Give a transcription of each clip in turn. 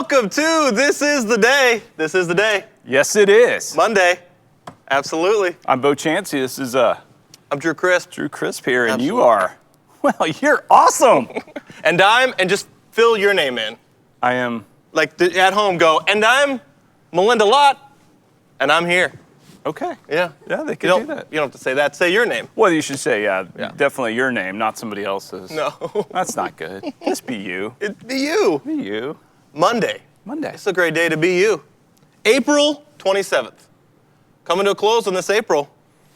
Welcome to This Is the Day. This is the day. Yes, it is. Monday. Absolutely. I'm Bo Chansey. This is I'm Drew Crisp. Drew Crisp here, and Absolutely. you are, well, you're awesome. And just fill your name in. I am. Like at home, go, and I'm Melinda Lott, and I'm here. Okay. Yeah. Yeah, they You can don't, do that. you don't have to say that. Say your name. Well, you should say, Yeah. definitely your name, not somebody else's. No. That's not good. Just be you. It'd be you. Be you. Monday. Monday. It's a great day to be you. April 27th. Coming to a close on this April.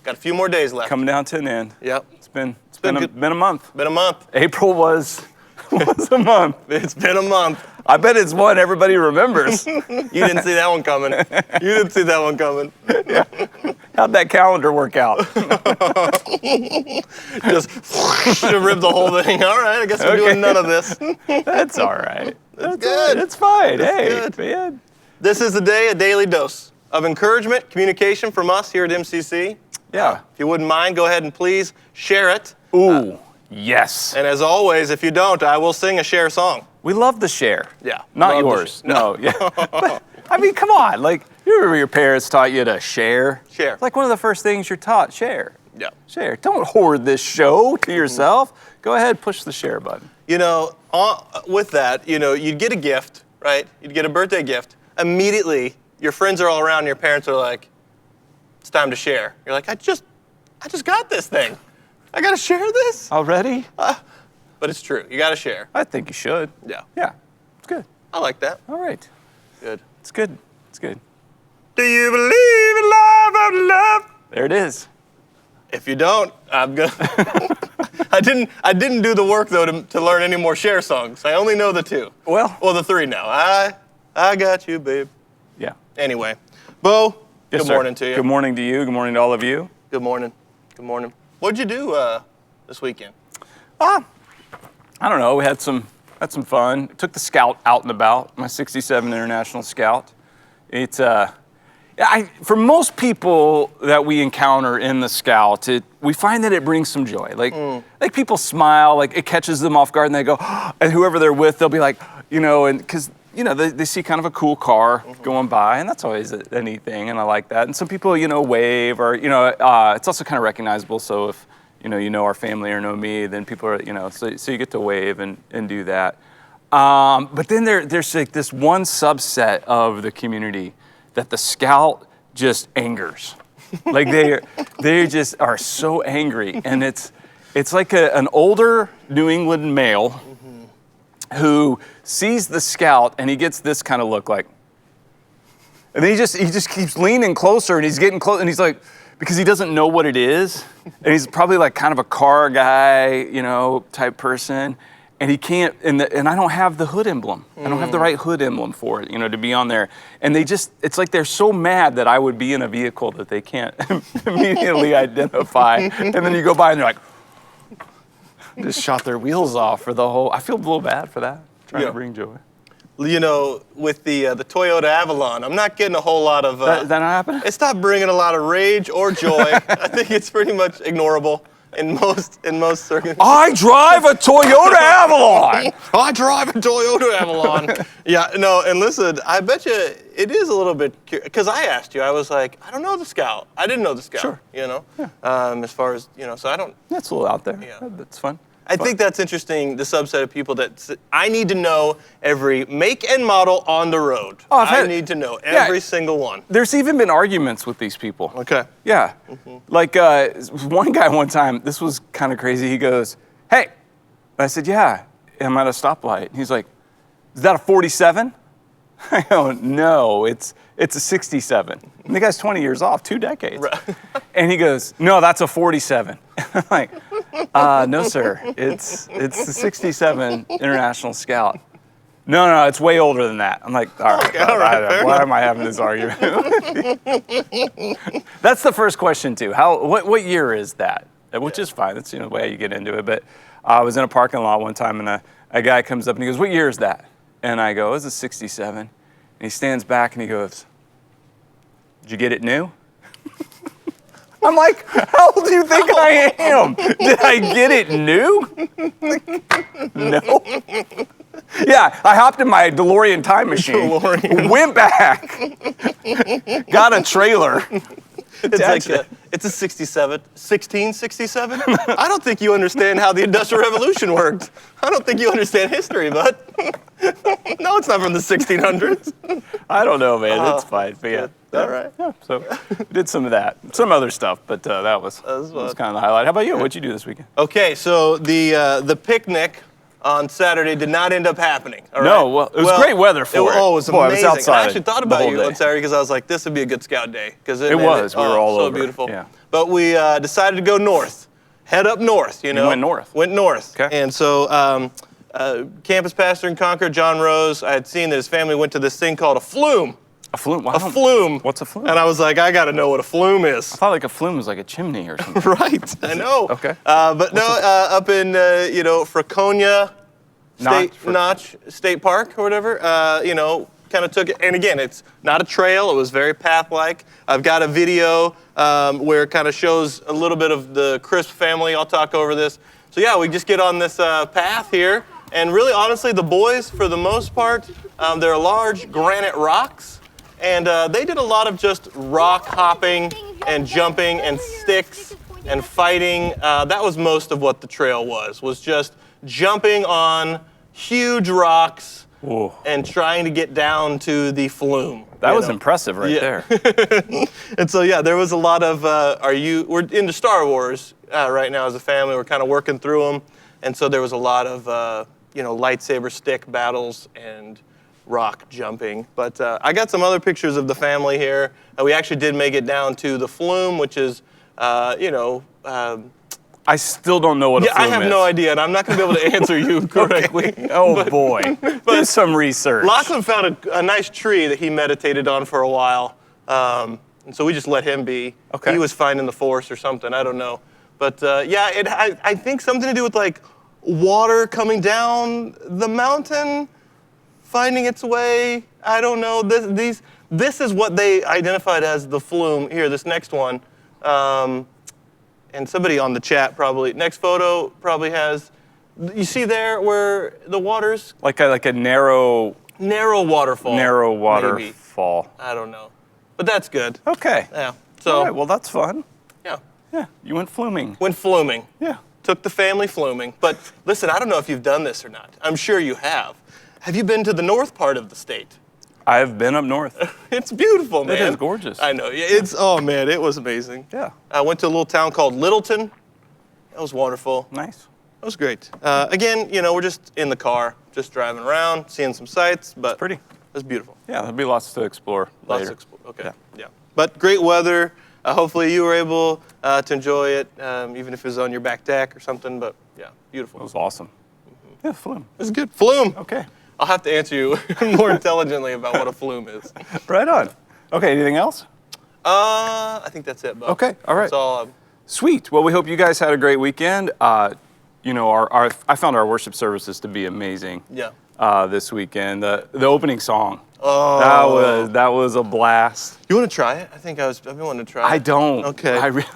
Got a few more days left. Coming down to an end. Yep. It's been been a month. Been a month. April was a month. It's been a month. I bet it's one everybody remembers. You didn't see that one coming. You didn't see that one coming. How'd that calendar work out? Just ripped the whole thing. All right, I guess we're doing none of this. That's all right. That's good. It's fine. That's Hey, good. man. This is the day, a daily dose of encouragement, communication from us here at MCC. Yeah. If you wouldn't mind, go ahead and please share it. Ooh, yes. And as always, if you don't, I will sing a share song. We love the share. Yeah. Not Love the yours. share. No. Yeah. But, I mean, come on. Like, you remember your parents taught you to share? Share. It's like one of the first things you're taught. Share. Yeah. Share. Don't hoard this show to yourself. Go ahead, push the share button. You know, with that, you'd get a gift, right? You'd get a birthday gift. Immediately, your friends are all around and your parents are like, it's time to share. You're like, I just got this thing. I got to share this? Already? But it's true. You got to share. I think you should. Yeah. Yeah. It's good. I like that. All right. Good. It's good. It's good. Do you believe in love after love? There it is. If you don't, I'm good. I didn't do the work though to learn any more share songs. I only know the two. Well, the three now. I got you, babe. yeah. Anyway, Bo. Yes, Good sir. morning to you. Good morning to you. Good morning to all of you. Good morning. Good morning. What'd you do this weekend? I don't know. We had some fun. Took the Scout out and about. My '67 International Scout. It's for most people that we encounter in the Scout, we find that it brings some joy. Like people smile, like it catches them off guard, and they go, and whoever they're with, they'll be like, and because they see kind of a cool car going by, and that's always a neat thing, and I like that. And some people, wave, or it's also kind of recognizable. So if you know our family or know me, then people are, so you get to wave and do that. But then there's like this one subset of the community that the Scout just angers. Like they just are so angry, and it's like an older New England male who sees the Scout and he gets this kind of look like, and then he just keeps leaning closer, and he's getting close, and he's like, because he doesn't know what it is, and he's probably like kind of a car guy, type person. And he can't, and I don't have the hood emblem. I don't have the right hood emblem for it, to be on there. And it's like they're so mad that I would be in a vehicle that they can't immediately identify. And then you go by and they're like, just shot their wheels off for the whole, I feel a little bad for that, trying to bring joy. With the Toyota Avalon, I'm not getting a whole lot of... That not happen? It's not bringing a lot of rage or joy. I think it's pretty much ignorable. In most circumstances. I drive a Toyota Avalon. I drive a Toyota Avalon. Yeah, no, and listen, I bet you it is a little bit, because I asked you, I was like, I don't know the Scout. I didn't know the Scout, Sure. Yeah. As far as, so I don't. That's a little out there. Yeah. That's fun. I think that's interesting, the subset of people that I need to know every make and model on the road. I need to know every single one. There's even been arguments with these people. Okay. Yeah. Like one guy one time, this was kind of crazy. He goes, hey. And I said, yeah, I'm at a stoplight. And he's like, is that a 47? I go, no, it's a 67. And the guy's 20 years off, 2 decades. Right. And he goes, no, that's a 47. I'm like, no, sir, it's the 67 International Scout. No, it's way older than that. I'm like, all right, Okay, why am I having this argument? That's the first question too. What year is that? Which is fine. That's the way you get into it. But I was in a parking lot one time, and a guy comes up and he goes, what year is that? And I go, it's a 67. And he stands back and he goes, did you get it new? I'm like, how old do you think I am? Did I get it new? No. Yeah, I hopped in my DeLorean time machine, DeLorean. went back, got a trailer. It's a 1667. I don't think you understand how the Industrial Revolution worked. I don't think you understand history, bud. No, it's not from the 1600s. I don't know, man. It's fine. But yeah. All right. Yeah, so did some of that. Some other stuff, but that was kind of the highlight. How about you? What'd you do this weekend? Okay, so the picnic on Saturday did not end up happening. All right? No, well, it was great weather for it. Oh, it was Boy, amazing. I was outside I actually thought the about whole you day. on Saturday because I was like, this would be a good scout day. Because It was. We were all so over. beautiful. Yeah. But we decided to go north. Head up north, you know. went north. Went north. Okay. And so campus pastor in Concord, John Rose, I had seen that his family went to this thing called a flume. A flume? Wow. A flume. What's a flume? And I was like, I got to know what a flume is. I thought like a flume was like a chimney or something. Right, I know. Okay. But no, up in, Franconia Notch State Park or whatever, kind of took it. And again, it's not a trail. It was very path-like. I've got a video where it kind of shows a little bit of the Crisp family. I'll talk over this. So yeah, we just get on this path here. And really, honestly, the boys, for the most part, they're large granite rocks. And they did a lot of just rock hopping and jumping and sticks and fighting. That was most of what the trail was just jumping on huge rocks and trying to get down to the flume. That was impressive there. And so, yeah, there was a lot of, we're into Star Wars right now as a family. We're kind of working through them. And so there was a lot of, lightsaber stick battles and rock jumping. But I got some other pictures of the family here. We actually did make it down to the flume, which is, I still don't know what a flume is. I have no idea, and I'm not going to be able to answer you correctly. Okay. Oh, boy. Do some research. Lachlan found a nice tree that he meditated on for a while, and so we just let him be. Okay. He was finding the force or something. I don't know. But, I think something to do with, like, water coming down the mountain, finding its way. I don't know. This is what they identified as the flume. Here, this next one. And somebody on the chat probably, next photo probably has, you see there where the water's? Like a narrow waterfall. Narrow maybe. waterfall. I don't know. But that's good. Okay. Yeah. So, all right, well, that's fun. Yeah. Yeah, you went fluming. Went fluming. Yeah. Took the family fluming. But listen, I don't know if you've done this or not. I'm sure you have. Have you been to the north part of the state? I've been up north. It's beautiful, man. It is gorgeous. I know. Man, it was amazing. Yeah. I went to a little town called Littleton. That was wonderful. Nice. That was great. Again, we're just in the car, just driving around, seeing some sights, but It's pretty. It's beautiful. Yeah, there'll be lots to explore Lots later. to explore. Okay. Yeah. But great weather. Hopefully you were able to enjoy it, even if it was on your back deck or something. But yeah, beautiful. It was awesome. Yeah, flume. It was good. Flume. Okay. I'll have to answer you more intelligently about what a flume is. Right on. Okay, anything else? I think that's it, Bo. Okay, all right. That's all. Sweet. Well, we hope you guys had a great weekend. I found our worship services to be amazing. Yeah. This weekend, the opening song. Oh. That was a blast. You want to try it? I've been wanting to try it. I don't. Okay. I really.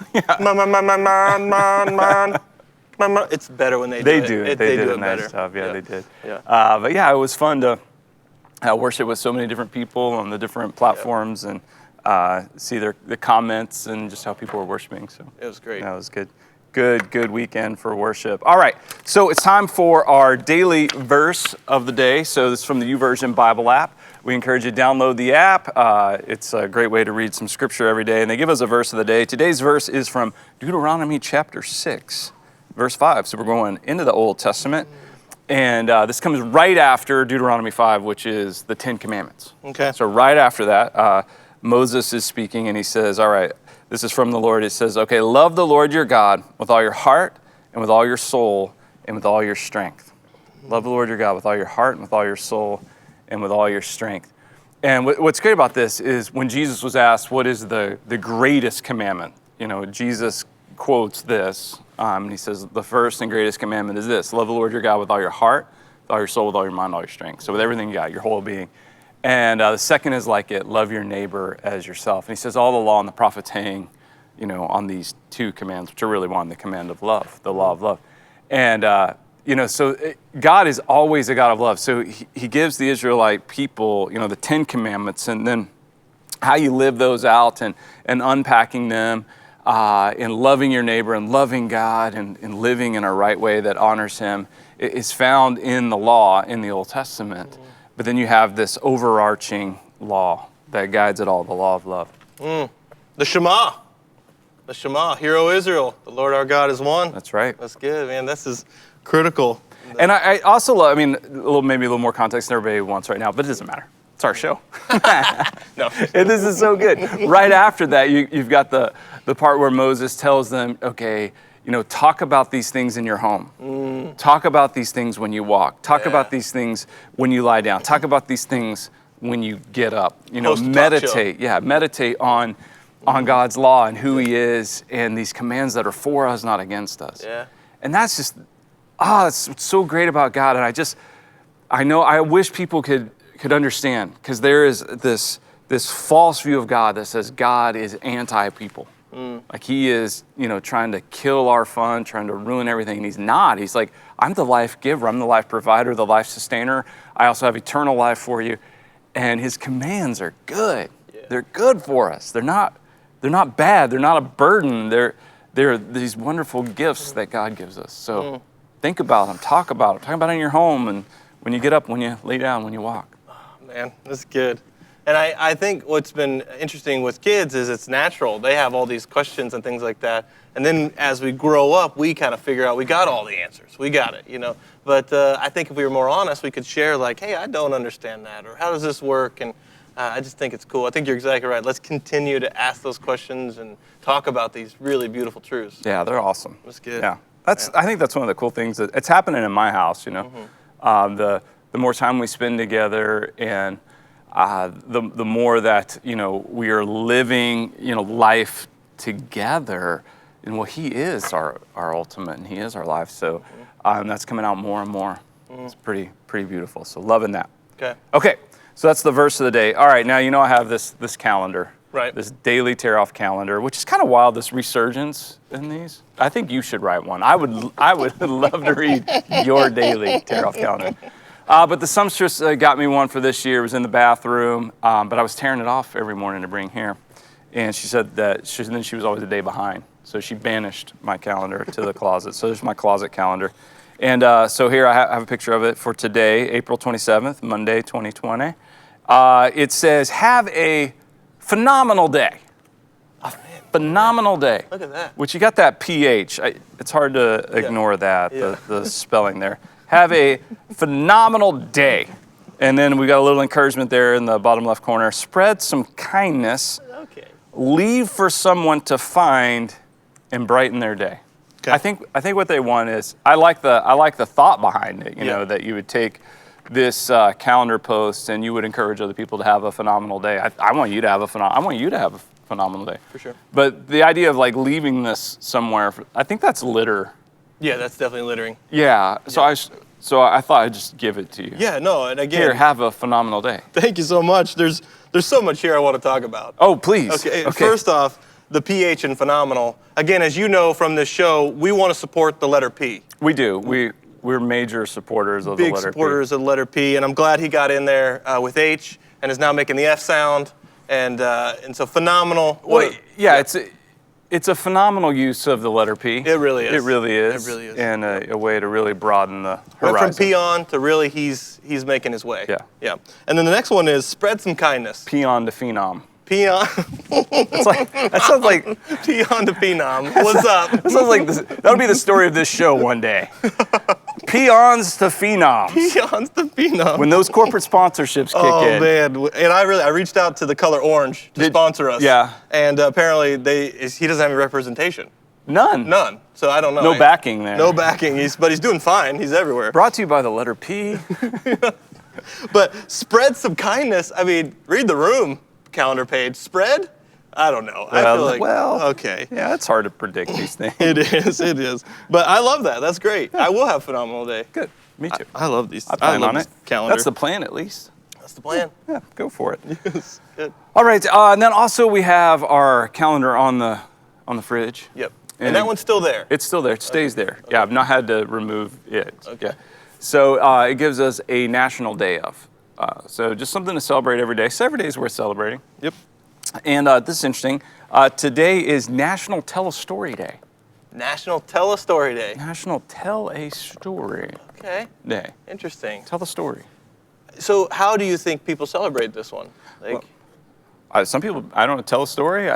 Man. It's better when they do They it. do. They did a nice job. Yeah, they did. Yeah. But yeah, it was fun to worship with so many different people on the different platforms and see the comments and just how people were worshiping. So it was great. That was good. Good weekend for worship. All right, so it's time for our daily verse of the day. So this is from the YouVersion Bible app. We encourage you to download the app. It's a great way to read some scripture every day, and they give us a verse of the day. Today's verse is from Deuteronomy chapter 6, verse 5. So we're going into the Old Testament, and this comes right after Deuteronomy 5, which is the Ten Commandments. Okay. So right after that, Moses is speaking, and he says, all right, this is from the Lord. It says, okay, love the Lord your God with all your heart and with all your soul and with all your strength. Love the Lord your God with all your heart and with all your soul and with all your strength. And what's great about this is when Jesus was asked, what is the greatest commandment? Jesus quotes this, and he says, the first and greatest commandment is this, love the Lord your God with all your heart, with all your soul, with all your mind, all your strength. So with everything you got, your whole being. And the second is like it, love your neighbor as yourself. And he says all the law and the prophets hang, on these two commands, which are really one, the command of love, the law of love. And God is always a God of love. So he gives the Israelite people, the 10 commandments, and then how you live those out and unpacking them and loving your neighbor and loving God and living in a right way that honors him is found in the law in the Old Testament. But then you have this overarching law that guides it all, the law of love. The Shema. The Shema. Hear, O Israel, the Lord our God is one. That's right. That's good, man. This is critical. And I also love, maybe a little more context than everybody wants right now, but it doesn't matter. It's our show. No. And this is so good. Right after that, you've got the part where Moses tells them, okay, talk about these things in your home. Talk about these things when you walk. Talk about these things when you lie down. Talk about these things when you get up. Meditate. Yeah, meditate on God's law and who he is and these commands that are for us, not against us. Yeah. And that's just, it's so great about God. And I wish people could understand, because there is this false view of God that says God is anti-people. Like he is, trying to kill our fun, trying to ruin everything. And he's not. He's like, I'm the life giver. I'm the life provider, the life sustainer. I also have eternal life for you. And his commands are good. Yeah. They're good for us. They're not bad. They're not a burden. They're these wonderful gifts that God gives us. So think about them. Talk about them. Talk about it in your home and when you get up, when you lay down, when you walk. Oh, man, that's good. And I think what's been interesting with kids is it's natural. They have all these questions and things like that. And then as we grow up, we kind of figure out we got all the answers. We got it, But I think if we were more honest, we could share like, hey, I don't understand that. Or how does this work? And I just think it's cool. I think you're exactly right. Let's continue to ask those questions and talk about these really beautiful truths. Yeah, they're awesome. That's good. Yeah, I think that's one of the cool things. It's happening in my house, The more time we spend together and the more that, we are living, life together. And he is our ultimate and he is our life. So that's coming out more and more. It's pretty beautiful. So loving that. Okay. So that's the verse of the day. All right. Now, I have this calendar. Right. This daily tear-off calendar, which is kind of wild, this resurgence in these. I think you should write one. I would love to read your daily tear-off calendar. But the songstress got me one for this year. It was in the bathroom, but I was tearing it off every morning to bring here. And she said that she was always a day behind. So she banished my calendar to the closet. So there's my closet calendar. And so here I have a picture of it for today, April 27th, Monday, 2020. It says, have a phenomenal day. A phenomenal day. Look at that. Which you got that PH. It's hard to ignore that, the spelling there. Have a phenomenal day. And then we got a little encouragement there in the bottom left corner. Spread some kindness. Okay. Leave for someone to find and brighten their day. Okay. I think what they want is, I like the thought behind it, that you would take this calendar post and you would encourage other people to have a phenomenal day. I want you to have a phenomenal day. For sure. But the idea of like leaving this somewhere, I think that's litter. Yeah, that's definitely littering. Yeah. So I thought I'd just give it to you. Yeah, no, and again, here, have a phenomenal day. Thank you so much. There's so much here I want to talk about. Oh, please. Okay. First off, the PH in phenomenal. Again, as you know from this show, we want to support the letter P. We do. We're major supporters of the letter P. Big supporters of the letter P, and I'm glad he got in there with H and is now making the F sound, and so phenomenal. Well, yeah, it's a phenomenal use of the letter P. It really is. It really is. It really is. And a way to really broaden the horizon. Went from peon to really he's making his way. Yeah. And then the next one is spread some kindness. Peon to phenom. Peon. That sounds like peon to phenom. What's up? That sounds like that'll be the story of this show one day. Peons to phenoms. Peons to phenoms. When those corporate sponsorships kick in. Oh man! And I reached out to the color orange to sponsor us. Yeah. And apparently he doesn't have any representation. None. So I don't know. No backing there. No backing. But he's doing fine. He's everywhere. Brought to you by the letter P. But spread some kindness. I mean, read the room calendar page. Spread? I don't know. I feel like, okay. Yeah, it's hard to predict these things. It is. But I love that. That's great. I will have a phenomenal day. Good. Me too. I love these. I plan on it. Calendar. That's the plan, at least. That's the plan. Yeah, go for it. Yes. Good. All right. And then also we have our calendar on the fridge. Yep. And that one's still there? It's still there. It stays there. Okay. Yeah, I've not had to remove it. Okay. Yeah. So it gives us a national day of. So just something to celebrate every day. So every day is worth celebrating. Yep. And this is interesting. Today is National Tell a Story Day. National Tell a Story Day. National Tell a Story Okay. Day. Interesting. Tell the story. So how do you think people celebrate this one? Like, Some people, I don't know, tell a story.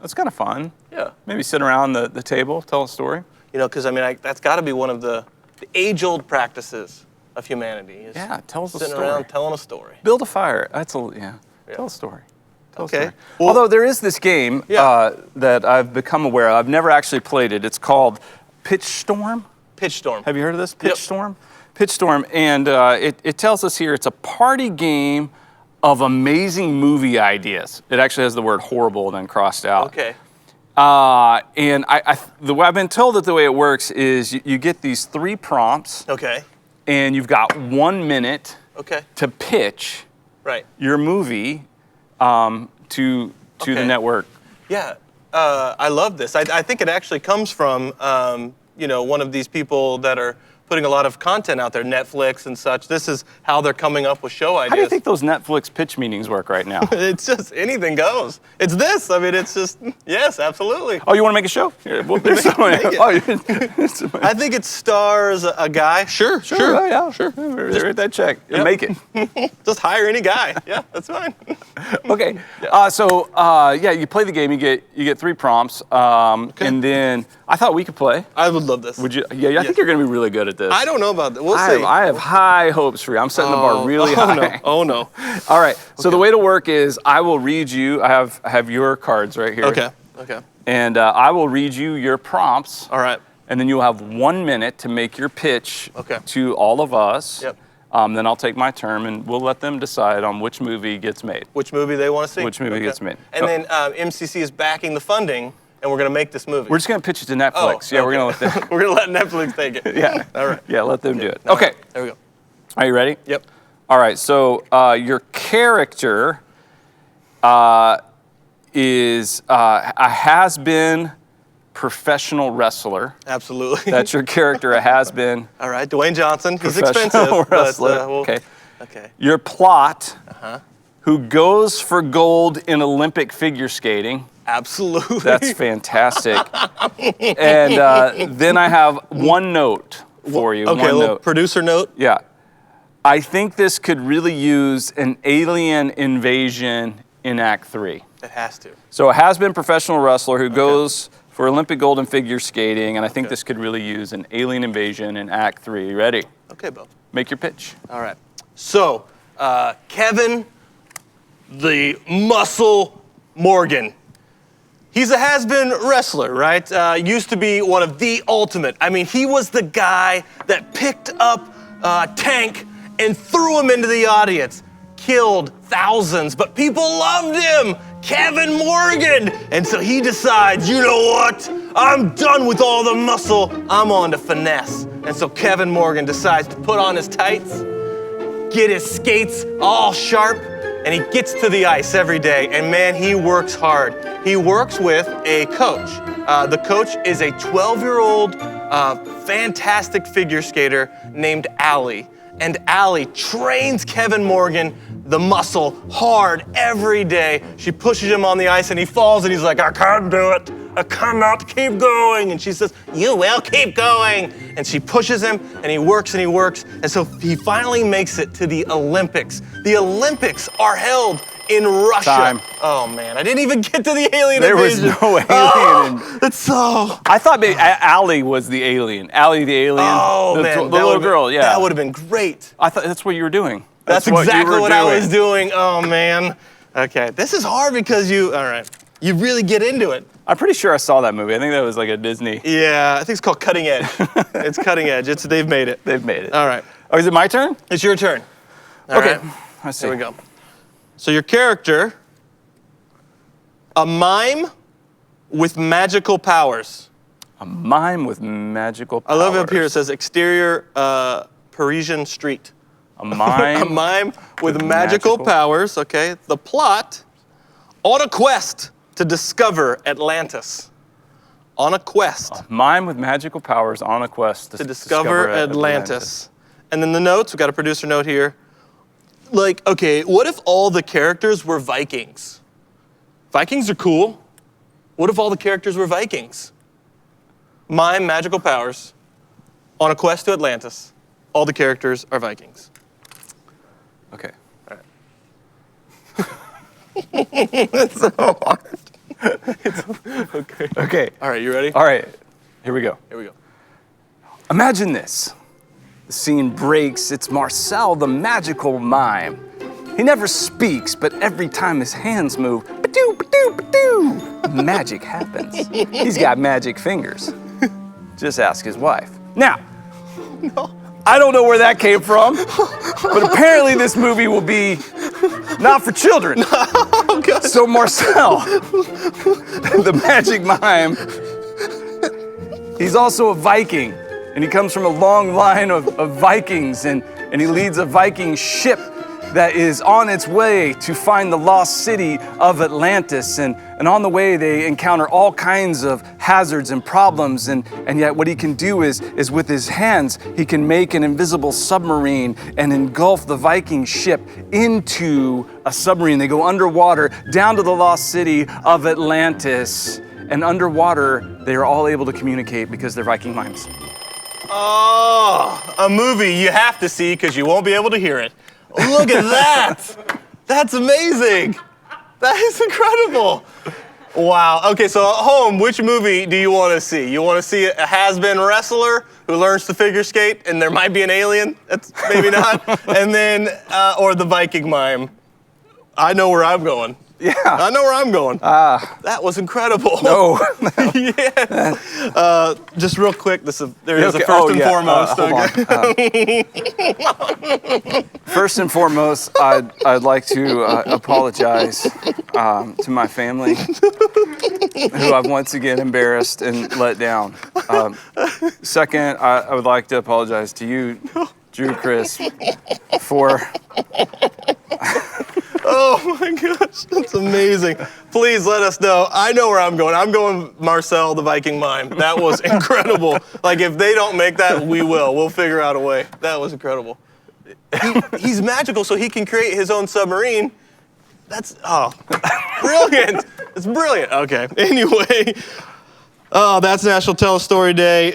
That's kind of fun. yeah. Maybe sit around the table, tell a story. You know, because I mean, that's got to be one of the age-old practices of humanity. Is Yeah, tell us a sitting story. around telling a story. Build a fire. Yeah. Tell a story. Tell a Okay. story. Well- Although there is this game that I've become aware of. I've never actually played it. It's called Pitch Storm. Pitch Storm. Have you heard of this? Pitch Yep. Storm? Pitch Storm. And it tells us here it's a party game of amazing movie ideas. It actually has the word horrible then crossed out. Okay. And the way I've been told that the way it works is you get these 3 prompts Okay. and you've got 1 minute Okay. to pitch Right. your movie to the Okay. network. Yeah. I love this. I think it actually comes from one of these people that are putting a lot of content out there, Netflix and such. This is how they're coming up with show ideas. How do you think those Netflix pitch meetings work right now? It's just anything goes. It's this. I mean, it's just, yes, absolutely. Oh, you want to make a show? Yeah, we'll do it. Oh, I think it stars a guy. Sure. oh, yeah, sure. Write that check and make it. Just hire any guy. Yeah, that's fine. Okay. You play the game. You get 3 prompts, and then I thought we could play. I would love this. Would you? Yeah, I think you're going to be really good at this. I don't know about that. We'll see. I have high hopes for you. I'm setting the bar really high. Oh, no. All right. So the way to work is I will read you. I have your cards right here. Okay. And I will read you your prompts. All right. And then you'll have 1 minute to make your pitch Okay. to all of us. Yep. Then I'll take my turn, and we'll let them decide on which movie gets made. Which movie they want to see. Which movie gets made. And then MCC is backing the funding, and we're going to make this movie. We're just going to pitch it to Netflix. Yeah, we're going to let them. We're going to let Netflix take it. Yeah. All right. Yeah, let them do it. All Okay. right. There we go. Are you ready? Yep. All right. So your character is a has-been professional wrestler. Absolutely. That's your character, a has-been All right. Dwayne Johnson. He's professional expensive. wrestler. But, Okay. Okay. Your plot, who goes for gold in Olympic figure skating. Absolutely. That's fantastic. And then I have one note for you. Okay, one a little note. producer note. Yeah. I think this could really use an alien invasion in Act 3. It has to. So it has been professional wrestler who goes for Olympic gold in figure skating, and I think this could really use an alien invasion in Act 3. You ready? Okay, Bo. Make your pitch. All right. So, Kevin, the Muscle Morgan. He's a has-been wrestler, right? Used to be one of the ultimate. I mean, he was the guy that picked up Tank and threw him into the audience. Killed thousands, but people loved him. Kevin Morgan. And so he decides, you know what? I'm done with all the muscle. I'm on to finesse. And so Kevin Morgan decides to put on his tights, get his skates all sharp, and he gets to the ice every day. And man, he works hard. He works with a coach. The coach is a 12-year-old fantastic figure skater named Allie. And Allie trains Kevin Morgan, the muscle, hard every day. She pushes him on the ice and he falls and he's like, I can't do it. I cannot keep going. And she says, you will keep going. And she pushes him and he works and he works. And so he finally makes it to the Olympics. The Olympics are held in Russia. Time. Oh man, I didn't even get to the alien There was invasion. no alien. Oh, it's so... I thought maybe Allie was the alien. Allie the alien. Oh the, man, the little girl. Yeah. That would have been great. I thought that's what you were doing. That's what you exactly were what I doing. was doing. Oh man. Okay, this is hard because you really get into it. I'm pretty sure I saw that movie. I think that was like a Disney. Yeah, I think it's called Cutting Edge. It's Cutting Edge. They've made it. They've made it. All right. Oh, is it my turn? It's your turn. All Okay. right. Let's see. Here we go. So your character, a mime with magical powers. A mime with magical powers. I love it up here. It says exterior Parisian street. A mime. A mime with magical powers. Okay. The plot: on a quest to discover Atlantis. on a quest Mime with magical powers on a quest to discover Atlantis. And then the notes, we've got a producer note here. Like, okay, what if all the characters were Vikings? Vikings are cool. What if all the characters were Vikings? Mime, magical powers, on a quest to Atlantis. All the characters are Vikings. Okay. All right. It's so hard. Okay. Okay. All right, you ready? All right. Here we go. Here we go. Imagine this. The scene breaks. It's Marcel, the magical mime. He never speaks, but every time his hands move, ba-doo, ba-doo, ba-doo, magic happens. He's got magic fingers. Just ask his wife. Now, I don't know where that came from, but apparently this movie will be not for children. Oh, God. So Marcel, the magic mime, he's also a Viking, and he comes from a long line of Vikings, and he leads a Viking ship that is on its way to find the lost city of Atlantis. And on the way, they encounter all kinds of hazards and problems. And yet what he can do is with his hands, he can make an invisible submarine and engulf the Viking ship into a submarine. They go underwater down to the lost city of Atlantis. And underwater, they are all able to communicate because they're Viking mimes. Oh, a movie you have to see because you won't be able to hear it. Look at that! That's amazing! That is incredible! Wow. Okay, so at home, which movie do you want to see? You want to see a has-been wrestler who learns to figure skate and there might be an alien? That's maybe not. And then, or the Viking mime. I know where I'm going. Yeah. I know where I'm going. That was incredible. No. Yeah. Just real quick, there is a Okay. first and foremost. First and foremost, I'd like to apologize to my family, who I've once again embarrassed and let down. Second, I would like to apologize to you, Drew, Chris, for... Oh my gosh, that's amazing. Please let us know. I know where I'm going. I'm going Marcel, the Viking mime. That was incredible. Like, if they don't make that, we will. We'll figure out a way. That was incredible. He's magical, so he can create his own submarine. That's, brilliant. It's brilliant. Okay, anyway. Oh, that's National Tell a Story Day.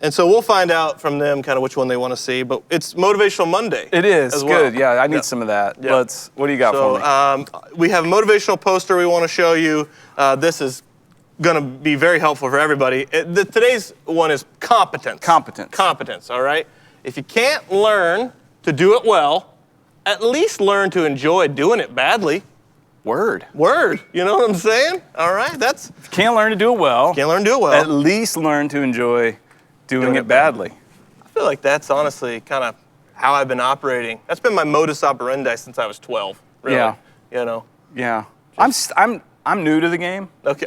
And so we'll find out from them kind of which one they want to see. But it's Motivational Monday. It is. as well. Good. Yeah, I need some of that. Yeah. What do you got for me? We have a motivational poster we want to show you. This is going to be very helpful for everybody. Today's one is competence. Competence, all right? If you can't learn to do it well, at least learn to enjoy doing it badly. Word. You know what I'm saying? All right, If you can't learn to do it well, can't learn to do it well. at least learn to enjoy doing it badly. I feel like that's honestly kind of how I've been operating. That's been my modus operandi since I was 12. Really. Yeah. You know. Yeah. I'm new to the game. Okay.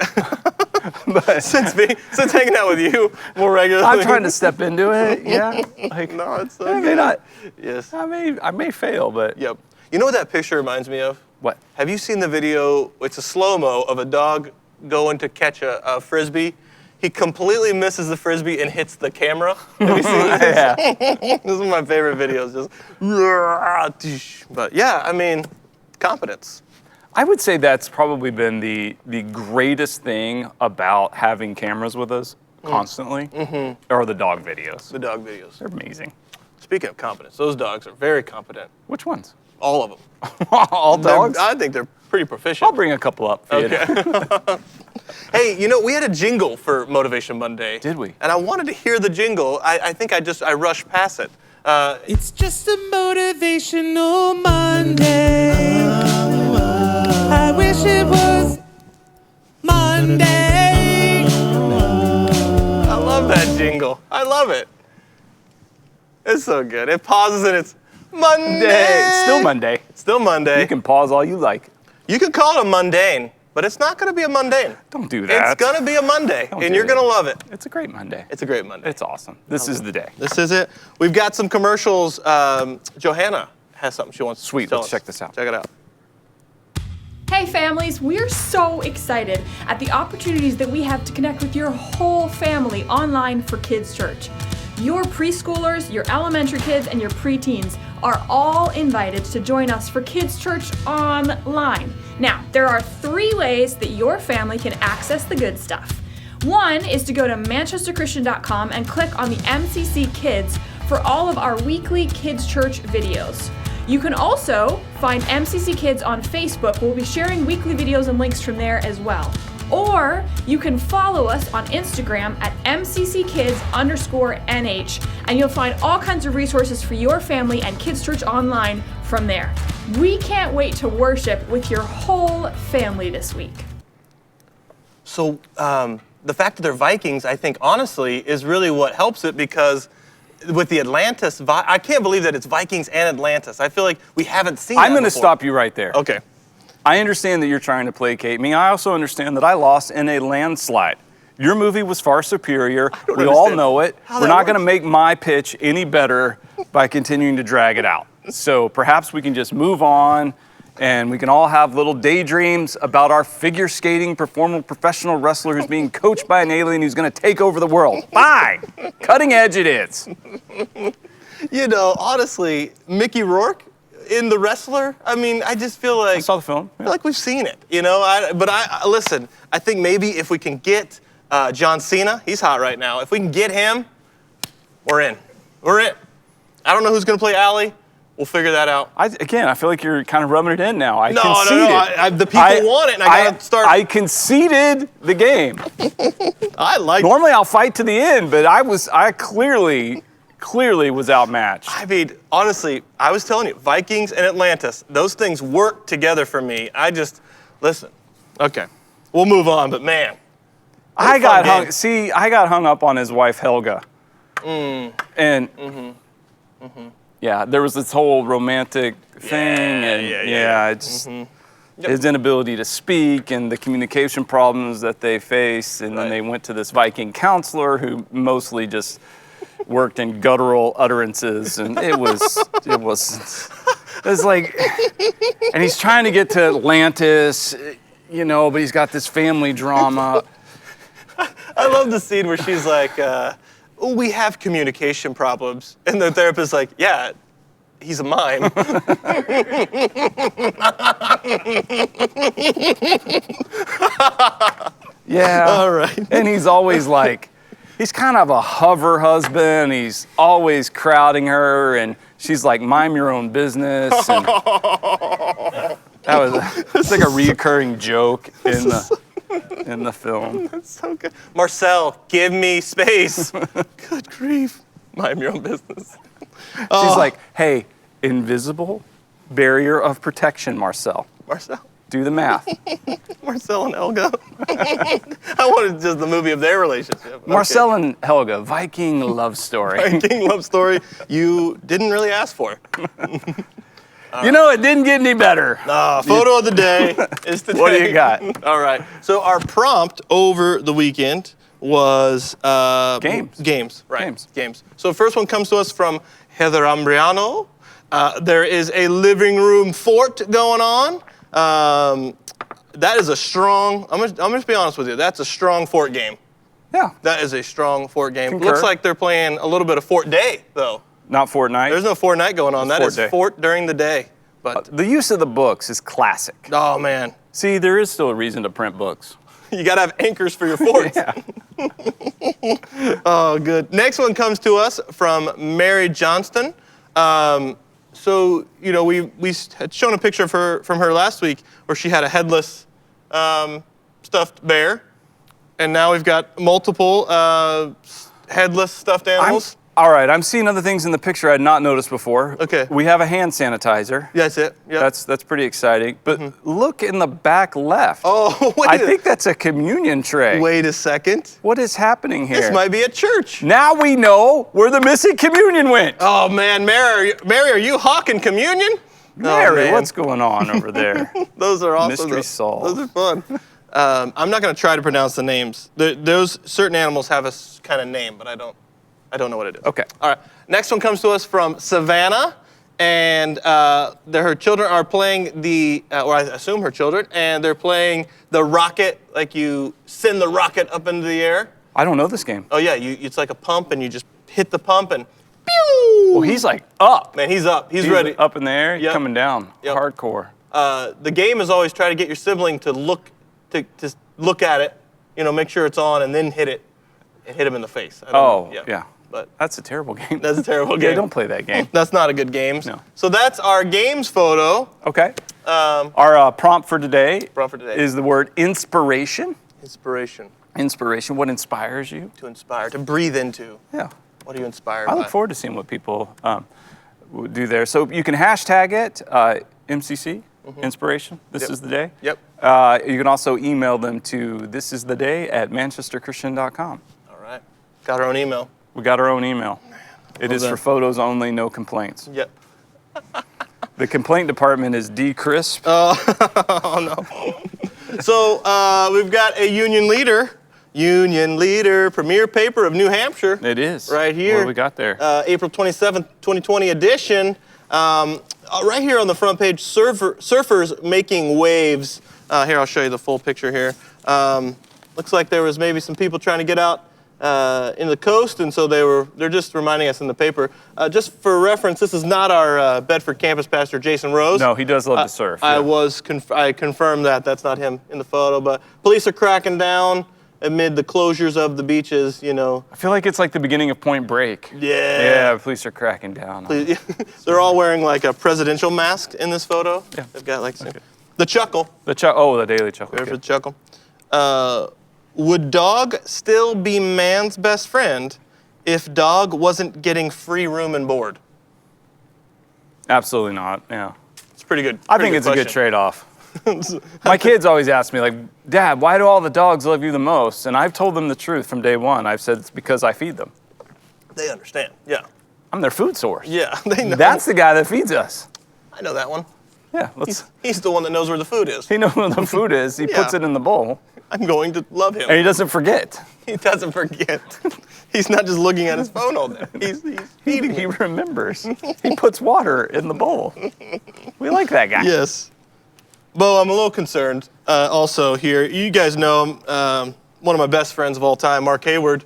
But since hanging out with you more regularly. I'm trying to step into it. Yeah. Like, No, it's so I may good. not. Yes. I may fail, but Yep. You know what that picture reminds me of? what? Have you seen the video? It's a slow-mo of a dog going to catch a Frisbee. He completely misses the Frisbee and hits the camera. Have you seen this? Yeah. This is one of my favorite videos. Just, but yeah, I mean, competence. I would say that's probably been the greatest thing about having cameras with us constantly, are the dog videos. The dog videos. They're amazing. Speaking of competence, those dogs are very competent. Which ones? All of them. All dogs? I think they're pretty proficient. I'll bring a couple up for you. Okay. Hey, you know, we had a jingle for Motivation Monday. Did we? And I wanted to hear the jingle. I think I rushed past it. It's just a motivational Monday. I wish it was Monday. I love that jingle. I love it. It's so good. It pauses and it's Monday. Still Monday. Still Monday. You can pause all you like. You can call it a mundane, but it's not going to be a mundane. Don't do that. It's going to be a Monday, Don't and do you're that. going to love it. It's a great Monday. It's a great Monday. It's awesome. This is the day. This is it. We've got some commercials. Johanna has something she wants to Sweet. tell Let's us. check this out. Check it out. Hey families, we're so excited at the opportunities that we have to connect with your whole family online for Kids Church. Your preschoolers, your elementary kids, and your preteens are all invited to join us for Kids Church online. Now, there are 3 ways that your family can access the good stuff. One is to go to manchesterchristian.com and click on the MCC Kids for all of our weekly Kids Church videos. You can also find MCC Kids on Facebook. We'll be sharing weekly videos and links from there as well. Or you can follow us on Instagram at MCCKids_NH, and you'll find all kinds of resources for your family and Kids Church online from there. We can't wait to worship with your whole family this week. So the fact that they're Vikings, I think, honestly, is really what helps it, because with the Atlantis, I can't believe that it's Vikings and Atlantis. I feel like we haven't seen that I'm going to before. stop you right there. Okay. I understand that you're trying to placate me. I also understand that I lost in a landslide. Your movie was far superior. We all know it. We're not going to make my pitch any better by continuing to drag it out. So perhaps we can just move on, and we can all have little daydreams about our figure skating professional wrestler who's being coached by an alien who's going to take over the world. Fine. Cutting edge it is. You know, honestly, Mickey Rourke in The Wrestler, I mean, I just feel like... I saw the film. I feel like we've seen it, you know? Listen, I think maybe if we can get John Cena, he's hot right now. If we can get him, we're in. We're in. I don't know who's going to play Allie. We'll figure that out. I feel like you're kind of rubbing it in now. No, conceded. the people want it, and I got to start... I conceded the game. I like... Normally I'll fight to the end, but I clearly was outmatched. I mean, honestly, I was telling you, Vikings and Atlantis, those things work together for me. Listen, okay, we'll move on, but man. I got hung up on his wife, Helga. And yeah, there was this whole romantic thing, his inability to speak and the communication problems that they face, and then they went to this Viking counselor who mostly just worked in guttural utterances, and it was like, and he's trying to get to Atlantis, you know, but he's got this family drama. I love the scene where she's like, we have communication problems. And the therapist's like, yeah, he's a mime. Yeah. All right. And he's always like, he's kind of a hover husband. He's always crowding her, and she's like, "Mime your own business." And it's like a reoccurring joke in the film. That's so good. Marcel, give me space. Good grief. Mind your own business. She's like, "Hey, invisible barrier of protection, Marcel. Marcel. Do the math." Marcel and Helga. I wanted just the movie of their relationship. Marcel and Helga, Viking love story. Viking love story you didn't really ask for. You know, it didn't get any better. Photo of the day is today. What do you got? All right. So our prompt over the weekend was games. Games, right? Games. Games. So the first one comes to us from Heather Ambriano. There is a living room fort going on. That is a strong. I'm gonna just be honest with you. That's a strong fort game. Yeah. That is a strong fort game. Concur. Looks like they're playing a little bit of Fort Day though. Not Fortnite. There's no Fortnite going on. That is Fort during the day. But the use of the books is classic. oh man, See, there is still a reason to print books. you gotta have anchors for your forts. Yeah. Oh, good. Next one comes to us from Mary Johnston. So, you know, we had shown a picture of her from her last week where she had a headless stuffed bear. And now we've got multiple headless stuffed animals. All right, I'm seeing other things in the picture I had not noticed before. Okay. We have a hand sanitizer. That's it. Yep. That's pretty exciting. But look in the back left. Oh, I think that's a communion tray. Wait a second. What is happening here? This might be a church. Now we know where the missing communion went. Oh, man. Mary, are you hawking communion? Mary, what's going on over there? Those are awesome. Mystery solved. Those are fun. I'm not going to try to pronounce the names. Those certain animals have a kind of name, but I don't know what it is. Okay. All right. Next one comes to us from Savannah. and her children are playing or I assume her children, and they're playing the rocket, like you send the rocket up into the air. I don't know this game. Oh yeah, it's like a pump, and you just hit the pump, and pew! Well, he's like up. Man, he's up. He's ready. Up in the air, Yep. coming down. Yep. Hardcore. The game is always try to get your sibling to look at it, make sure it's on, and then hit it, and hit him in the face. I don't know. Yeah. But That's a terrible game. that's a terrible game. Yeah, don't play that game. That's not a good game. No. So that's our games photo. Okay. Our prompt for today is the word inspiration. Inspiration. Inspiration. What inspires you? To inspire, to breathe into. Yeah. What are you inspired I by? look forward to seeing what people do there. So you can hashtag it, MCC, inspiration. This is the day. Yep. You can also email them to thisistheday@manchesterchristian.com. All right. Got our own email. We got our own email. It is that. for photos only, no complaints. Yep. The complaint department is D-Crisp. Oh no. So we've got a Union Leader, premier paper of New Hampshire. It is. Right here. What do we got there? April 27th, 2020 edition. Right here on the front page, surfers making waves. Here, I'll show you the full picture here. Looks like there was maybe some people trying to get out in the coast, and so they're just reminding us in the paper. Just for reference, this is not our Bedford campus pastor, Jason Rose. No, he does love to surf. I yeah. I confirmed that's not him in the photo, but police are cracking down amid the closures of the beaches, I feel like it's like the beginning of Point Break. Yeah. Yeah, police are cracking down. They're all wearing like a presidential mask in this photo. Yeah. They've got like the chuckle. The Daily Chuckle. There's the chuckle. Would dog still be man's best friend if dog wasn't getting free room and board? Absolutely not, yeah. It's pretty good. I think it's a good trade-off. My kids always ask me, like, Dad, why do all the dogs love you the most? And I've told them the truth from day one. I've said it's because I feed them. They understand, yeah. I'm their food source. Yeah, they know. That's the guy that feeds us. I know that one. Yeah, He's the one that knows where the food is. he knows where the food is. He puts it in the bowl. I'm going to love him. And he doesn't forget. He doesn't forget. He's not just looking at his phone all day. He's feeding He me. remembers. He puts water in the bowl. We like that guy. Yes. Bo, I'm a little concerned also here. You guys know him, one of my best friends of all time, Mark Hayward,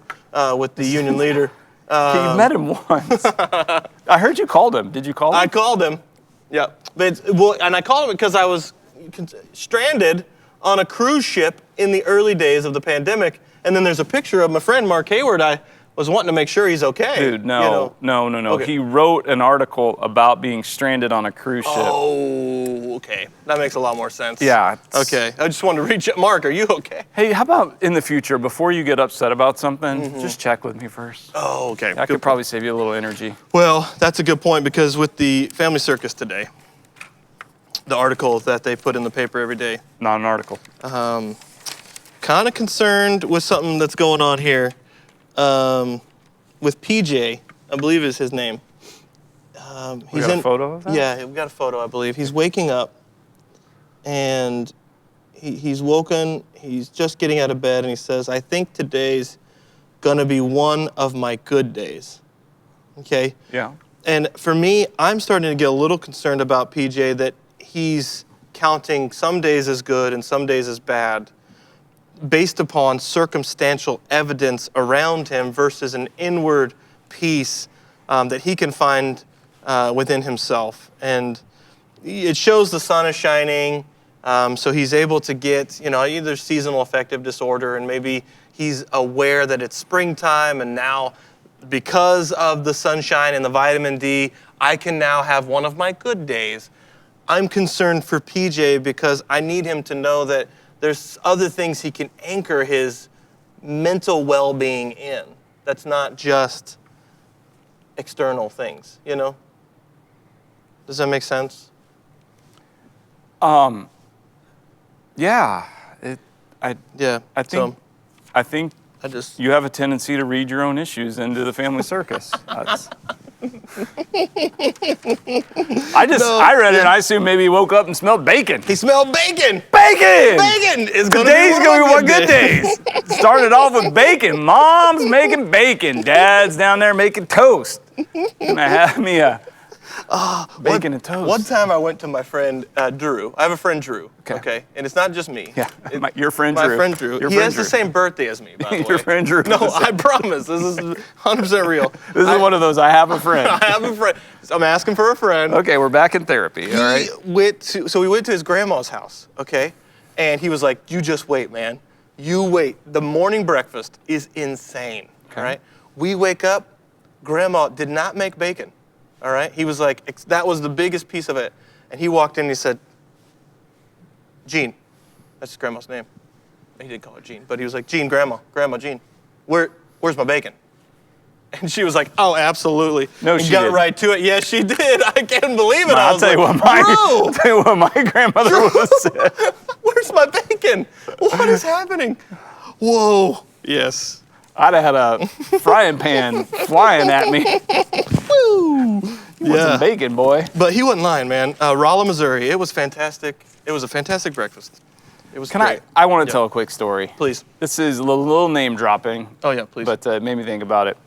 with the Union Leader. You met him once. I heard you called him. Did you call him? I called him. Yeah. And I called him because I was stranded on a cruise ship in the early days of the pandemic. And then there's a picture of my friend, Mark Hayward. I was wanting to make sure he's okay. Dude, no. Okay. He wrote an article about being stranded on a cruise ship. Oh, okay. That makes a lot more sense. Yeah. Okay. I just wanted to reach out. Mark, are you okay? Hey, how about in the future, before you get upset about something, just check with me first. Oh, okay. That could probably save you a little energy. Well, that's a good point, because with the Family Circus today, the article that they put in the paper every day, Not an article. kind of concerned with something that's going on here with PJ, I believe is his name. We got a photo of that? Yeah, we got a photo, I believe. He's waking up, and he's woken. He's just getting out of bed, and he says, I think today's going to be one of my good days. Okay? Yeah. And for me, I'm starting to get a little concerned about PJ, that he's counting some days as good and some days as bad based upon circumstantial evidence around him versus an inward peace that he can find within himself. And it shows the sun is shining, so he's able to get, either seasonal affective disorder, and maybe he's aware that it's springtime, and now because of the sunshine and the vitamin D, I can now have one of my good days. I'm concerned for PJ because I need him to know that there's other things he can anchor his mental well-being in. That's not just external things, Does that make sense? Yeah. I think you have a tendency to read your own issues into the Family Circus. I read it and I assumed maybe he woke up and smelled bacon. He smelled bacon. Bacon! Bacon is going to Today's going to be one good days. Started off with bacon. Mom's making bacon. Dad's down there making toast. Gonna have me a Bacon and toast. One time I went to my friend Drew. I have a friend Drew. Okay. And it's not just me. Yeah. Your friend My Drew. friend Drew. Your He friend has Drew. the same birthday as me, by the way. Your friend Drew. No, I promise. This is 100% real. This is one of those. I have a friend. I have a friend. I'm asking for a friend. Okay, we're back in therapy. All right. We went to his grandma's house, okay? And he was like, you just wait, man. You wait. The morning breakfast is insane, all right? We wake up, grandma did not make bacon, all right? He was like, that was the biggest piece of it. And he walked in and he said, Jean, that's his grandma's name. He did call her Jean, but he was like, Jean, Grandma Jean, where's my bacon? And she was like, oh, absolutely. No, and she got didn't. right to it. Yes, she did. I can't believe it. I'll tell you what my grandmother would have said. Where's my bacon? What is happening? Whoa. Yes. I'd have had a frying pan flying at me. Woo. Want some bacon, boy. But he wasn't lying, man. Rolla, Missouri. It was fantastic. It was a fantastic breakfast. It was great. I want to tell a quick story. Please. This is a little name dropping. Oh, yeah, please. But it made me think about it.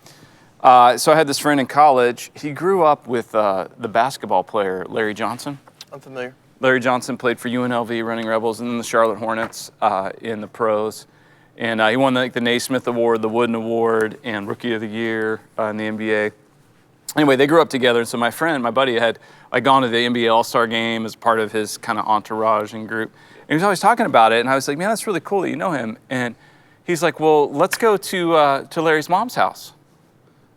So I had this friend in college. He grew up with the basketball player, Larry Johnson. I'm familiar. Larry Johnson played for UNLV, Running Rebels, and then the Charlotte Hornets in the pros. And he won the Naismith Award, the Wooden Award, and Rookie of the Year in the NBA. Anyway, they grew up together. And so my buddy, had gone to the NBA All-Star Game as part of his kind of entourage and group. And he was always talking about it. And I was like, man, that's really cool that you know him. And he's like, well, let's go to Larry's mom's house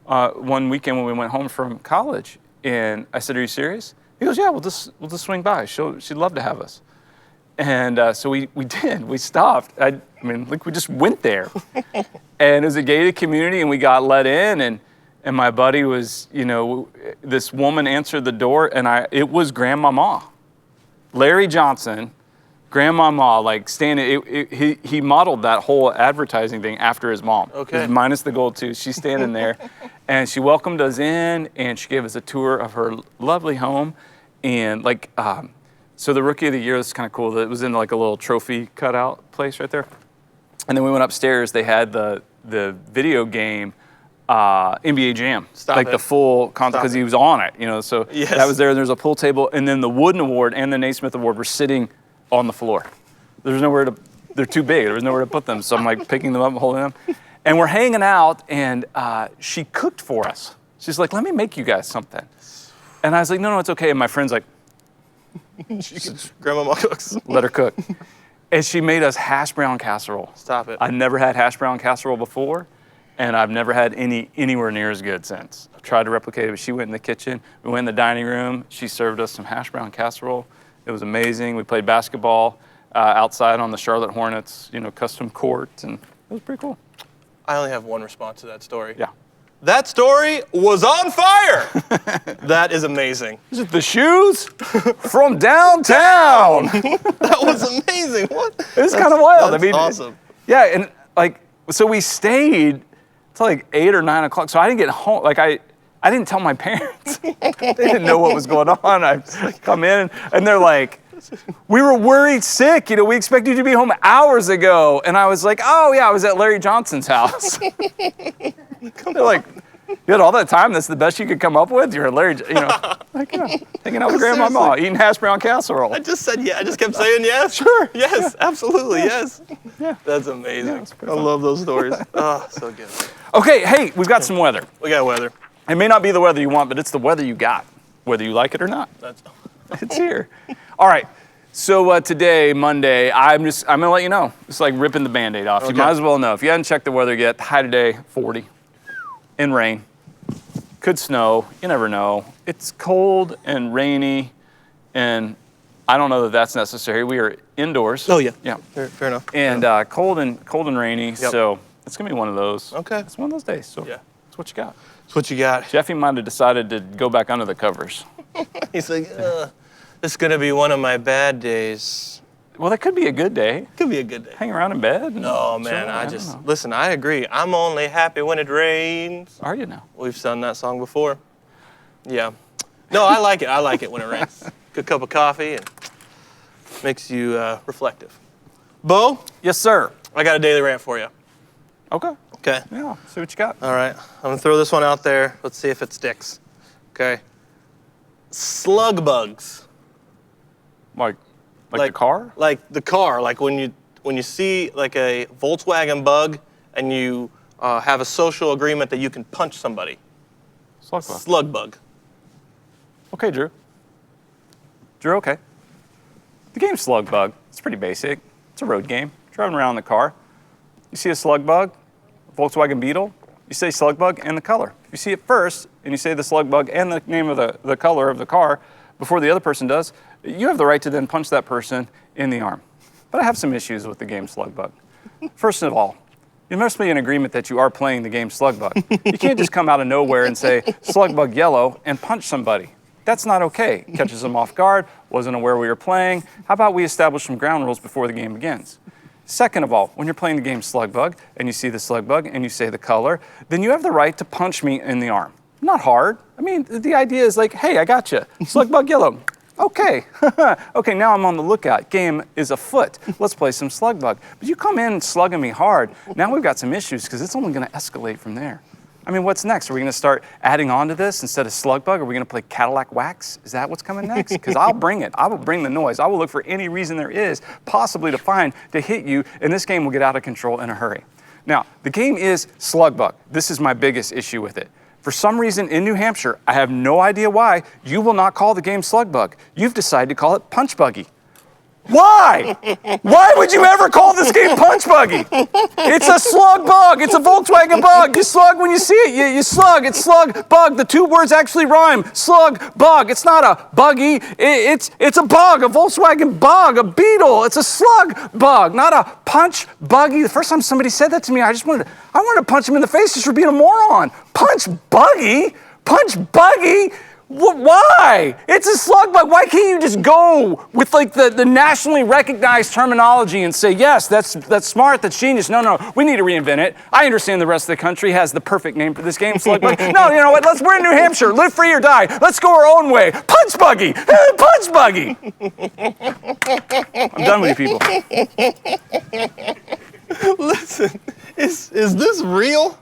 one weekend when we went home from college. And I said, are you serious? He goes, yeah, we'll just swing by. She'd love to have us. And so we did. We stopped. We just went there. And it was a gated community, and we got let in. And my buddy was, this woman answered the door, and it was Grandmama. Larry Johnson, Grandmama, standing. He modeled that whole advertising thing after his mom. Okay. Minus the gold tooth. She's standing there, and she welcomed us in, and she gave us a tour of her lovely home, and so the Rookie of the Year was kind of cool. It was in a little trophy cutout place right there, and then we went upstairs. They had the video game. NBA Jam, the full concept, because he was on it, so yes. That was there. There's a pool table, and then the Wooden Award and the Naismith Award were sitting on the floor. There's nowhere they're too big. There was nowhere to put them, so I'm picking them up and holding them. And we're hanging out, and she cooked for us. She's like, let me make you guys something. And I was like, no, it's okay. And my friend's like, Grandmama cooks. let her cook. And she made us hash brown casserole. Stop it. I never had hash brown casserole before. And I've never had anywhere near as good since. I've tried to replicate it, but she went in the kitchen. We went in the dining room. She served us some hash brown casserole. It was amazing. We played basketball outside on the Charlotte Hornets, custom court, and it was pretty cool. I only have one response to that story. Yeah. That story was on fire. That is amazing. Is it the shoes from downtown? That was amazing. What? It's kind of wild. That's awesome. Yeah, and so we stayed till 8 or 9 o'clock. So I didn't get home. I didn't tell my parents. They didn't know what was going on. I come in and they're like, we were worried sick. We expected you to be home hours ago. And I was like, oh yeah, I was at Larry Johnson's house. They're like, you had all that time. That's the best you could come up with. You're at Larry, hanging out with Grandmama, eating hash brown casserole. I just said yeah. I just kept saying yes. Sure. Yes, absolutely, yes. Yeah. That's amazing. it's pretty I fun. love those stories. Oh, so good. Okay, hey, we've got some weather. We got weather. It may not be the weather you want, but it's the weather you got, whether you like it or not. That's It's here. All right. So today, Monday, I'm gonna let you know. It's like ripping the Band-Aid off. Okay. You might as well know. If you hadn't checked the weather yet, high today, 40. In rain. Could snow. You never know. It's cold and rainy, and I don't know that that's necessary. We are indoors. Oh yeah. Yeah. Fair enough. And cold and rainy. Yep. So it's gonna be one of those. Okay. It's one of those days. So Yeah. that's what you got. That's what you got. Jeffy might have decided to go back under the covers. He's like, this is gonna be one of my bad days. Well, that could be a good day. Could be a good day. Hang around in bed. and Oh man, chill. listen. I agree. I'm only happy when it rains. Are you now? We've sung that song before. Yeah. No, I like it. I like it when it rains. Good cup of coffee and makes you reflective. Bo, Yes, sir. I got a daily rant for you. Okay. Okay. Yeah. See what you got. All right. I'm gonna throw this one out there. Let's see if it sticks. Okay. slug bugs. Like the car? Like the car. Like when you see like a Volkswagen Bug and you have a social agreement that you can punch somebody. Slug bug. Slug bug. Okay, Drew. Drew, okay. The game's Slug Bug. It's pretty basic. It's a road game. Driving around in the car. You see a slug bug, a Volkswagen Beetle, you say slug bug and the color. If you see it first and you say the slug bug and the name of the color of the car before the other person does, you have the right to then punch that person in the arm. But I have some issues with the game Slug Bug. First of all, you must be in agreement that you are playing the game Slug Bug. You can't just come out of nowhere and say Slug Bug yellow and punch somebody. That's not okay. Catches them off guard, wasn't aware we were playing. How about we establish some ground rules before the game begins? Second of all, when you're playing the game Slug Bug and you see the slug bug and you say the color, then you have the right to punch me in the arm. Not hard. I mean, the idea is like, hey, I got you. Slug bug yellow. Okay. Okay, now I'm on the lookout. Game is afoot. Let's play some slug bug. But you come in slugging me hard. Now we've got some issues because it's only going to escalate from there. I mean, what's next? Are we going to start adding on to this instead of slug bug? Are we going to play Cadillac wax? Is that what's coming next? Because I'll bring it. I will bring the noise. I will look for any reason there is possibly to find to hit you, and this game will get out of control in a hurry. Now, the game is slug bug. This is my biggest issue with it. For some reason in New Hampshire, I have no idea why, you will not call the game slug bug. You've decided to call it punch buggy. Why? Why would you ever call this game punch buggy? It's a slug bug. It's a Volkswagen Bug. You slug when you see it. You slug. It's slug bug. The two words actually rhyme. Slug bug. It's not a buggy. It's a bug, a Volkswagen Bug, a Beetle. It's a slug bug, not a punch buggy. The first time somebody said that to me, I wanted to punch him in the face just for being a moron. Punch buggy? Punch buggy? Why? It's a slug bug. Why can't you just go with like the nationally recognized terminology and say, yes, that's smart, that's genius. No, we need to reinvent it. I understand the rest of the country has the perfect name for this game, slug bug. No, you know what? We're in New Hampshire. Live free or die. Let's go our own way. Punch buggy. Punch buggy. I'm done with you people. Listen, is this real?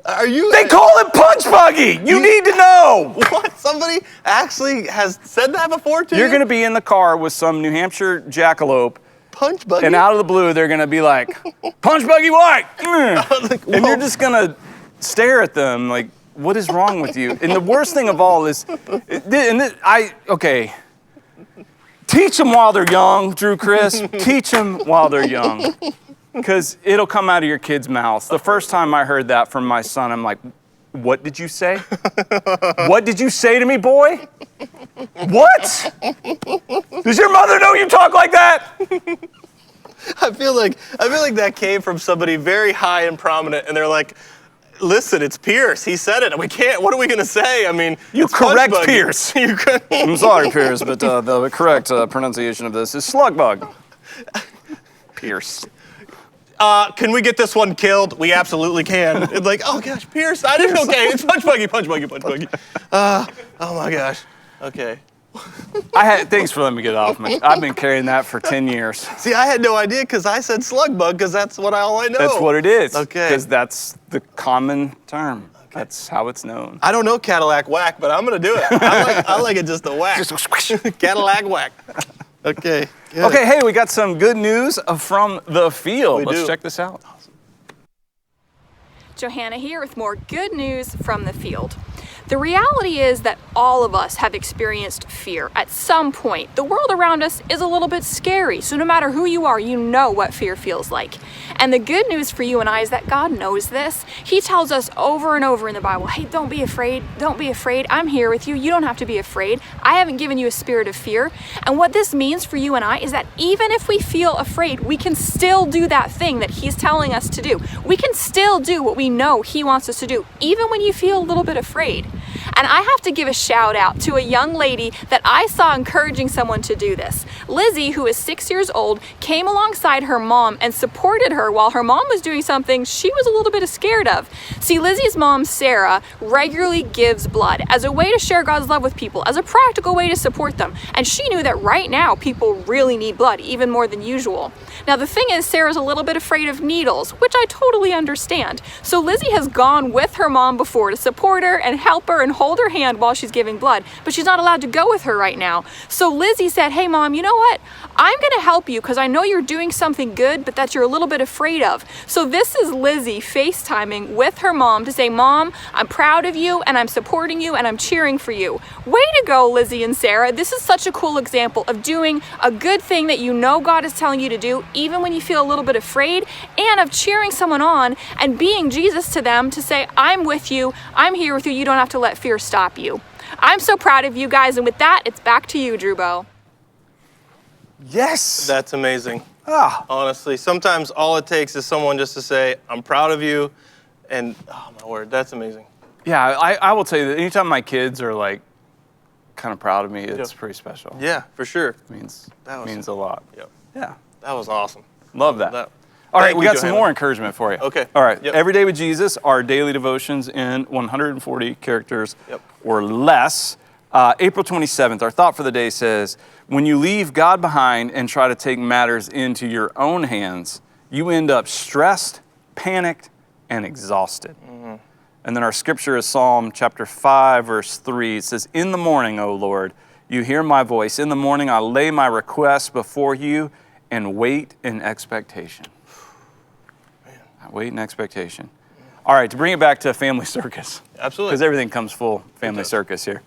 Are you? They call it punch buggy. You need to know. What? Somebody actually has said that before to you? You're going to be in the car with some New Hampshire jackalope. Punch buggy? And out of the blue, they're going to be like, punch buggy white. Like, and you're just going to stare at them like, what is wrong with you? And the worst thing of all is, okay, teach them while they're young, Drew Chris. Teach them while they're young. Because it'll come out of your kid's mouth. The first time I heard that from my son, I'm like, what did you say? What did you say to me, boy? What? Does your mother know you talk like that? I feel like that came from somebody very high and prominent, and they're like, listen, it's Pierce. He said it. We can't. What are we going to say? I mean, you correct Pierce. I'm sorry, Pierce, but the correct pronunciation of this is slug bug. Pierce. Can we get this one killed? We absolutely can. It's like, oh gosh, Pierce, I didn't. Okay, it's punch buggy. Oh my gosh. Okay. Thanks for letting me get off. I've been carrying that for 10 years. See, I had no idea because I said slug bug because that's all I know. That's what it is. Okay. Because that's the common term. Okay. That's how it's known. I don't know Cadillac whack, but I'm gonna do it. I like it just a whack. Just a squish. Cadillac whack. Okay. Good. Okay, hey, we got some good news from the field. Let's check this out. Johanna here with more good news from the field. The reality is that all of us have experienced fear at some point. The world around us is a little bit scary, so no matter who you are, you know what fear feels like. And the good news for you and I is that God knows this. He tells us over and over in the Bible, hey, don't be afraid, don't be afraid. I'm here with you. You don't have to be afraid. I haven't given you a spirit of fear. And what this means for you and I is that even if we feel afraid, we can still do that thing that He's telling us to do. We can still do what we know He wants us to do, even when you feel a little bit afraid. And I have to give a shout out to a young lady that I saw encouraging someone to do this. Lizzie, who is 6 years old, came alongside her mom and supported her while her mom was doing something she was a little bit scared of. See, Lizzie's mom, Sarah, regularly gives blood as a way to share God's love with people, as a practical way to support them. And she knew that right now people really need blood, even more than usual. Now, the thing is, Sarah's a little bit afraid of needles, which I totally understand. So Lizzie has gone with her mom before to support her and help her and hold hold her hand while she's giving blood, but she's not allowed to go with her right now. So Lizzie said, hey mom, you know what? I'm gonna help you because I know you're doing something good, but that you're a little bit afraid of. So this is Lizzie FaceTiming with her mom to say, Mom, I'm proud of you and I'm supporting you and I'm cheering for you. Way to go, Lizzie and Sarah. This is such a cool example of doing a good thing that you know God is telling you to do, even when you feel a little bit afraid, and of cheering someone on and being Jesus to them to say, I'm with you, I'm here with you, you don't have to let fear stop you. I'm so proud of you guys, and with that, it's back to you, Drewbo. Yes. That's amazing. Ah. Honestly, sometimes all it takes is someone just to say, I'm proud of you, and oh my word, that's amazing. Yeah, I will tell you that anytime my kids are like kind of proud of me, it's pretty special. Yeah, for sure. It means was- a lot. Yep. Yeah. That was awesome. Love that. That- All right, Thank we you, got some Johanna. more encouragement for you. Okay. All right. Yep. Every Day with Jesus, our daily devotions in 140 characters or less. April 27th, our thought for the day says, when you leave God behind and try to take matters into your own hands, you end up stressed, panicked, and exhausted. Mm-hmm. And then our scripture is Psalm chapter 5, verse 3. It says, in the morning, O Lord, you hear my voice. In the morning, I lay my requests before you and wait in expectation. I wait in expectation. All right, to bring it back to Family Circus. Absolutely. Because everything comes full Family Circus here.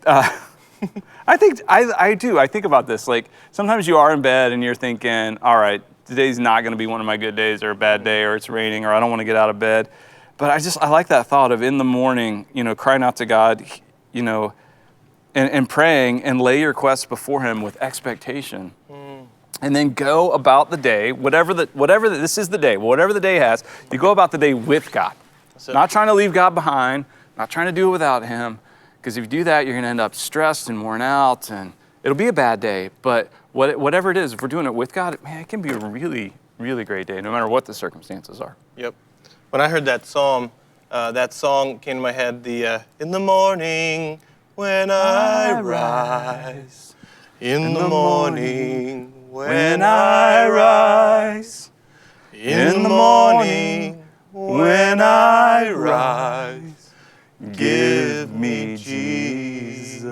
I think about this. Like, sometimes you are in bed and you're thinking, all right, today's not going to be one of my good days or a bad day or it's raining or I don't want to get out of bed. But I like that thought of in the morning, crying out to God, and praying and lay your requests before him with expectation. And then go about the day, whatever the day has, you go about the day with God. Not trying to leave God behind, not trying to do it without him. Because if you do that, you're going to end up stressed and worn out, and it'll be a bad day. But whatever it is, if we're doing it with God, man, it can be a really, really great day, no matter what the circumstances are. Yep. When I heard that song came to my head, in the morning when I rise, in the morning when I rise, in the morning when I rise. Give me Jesus.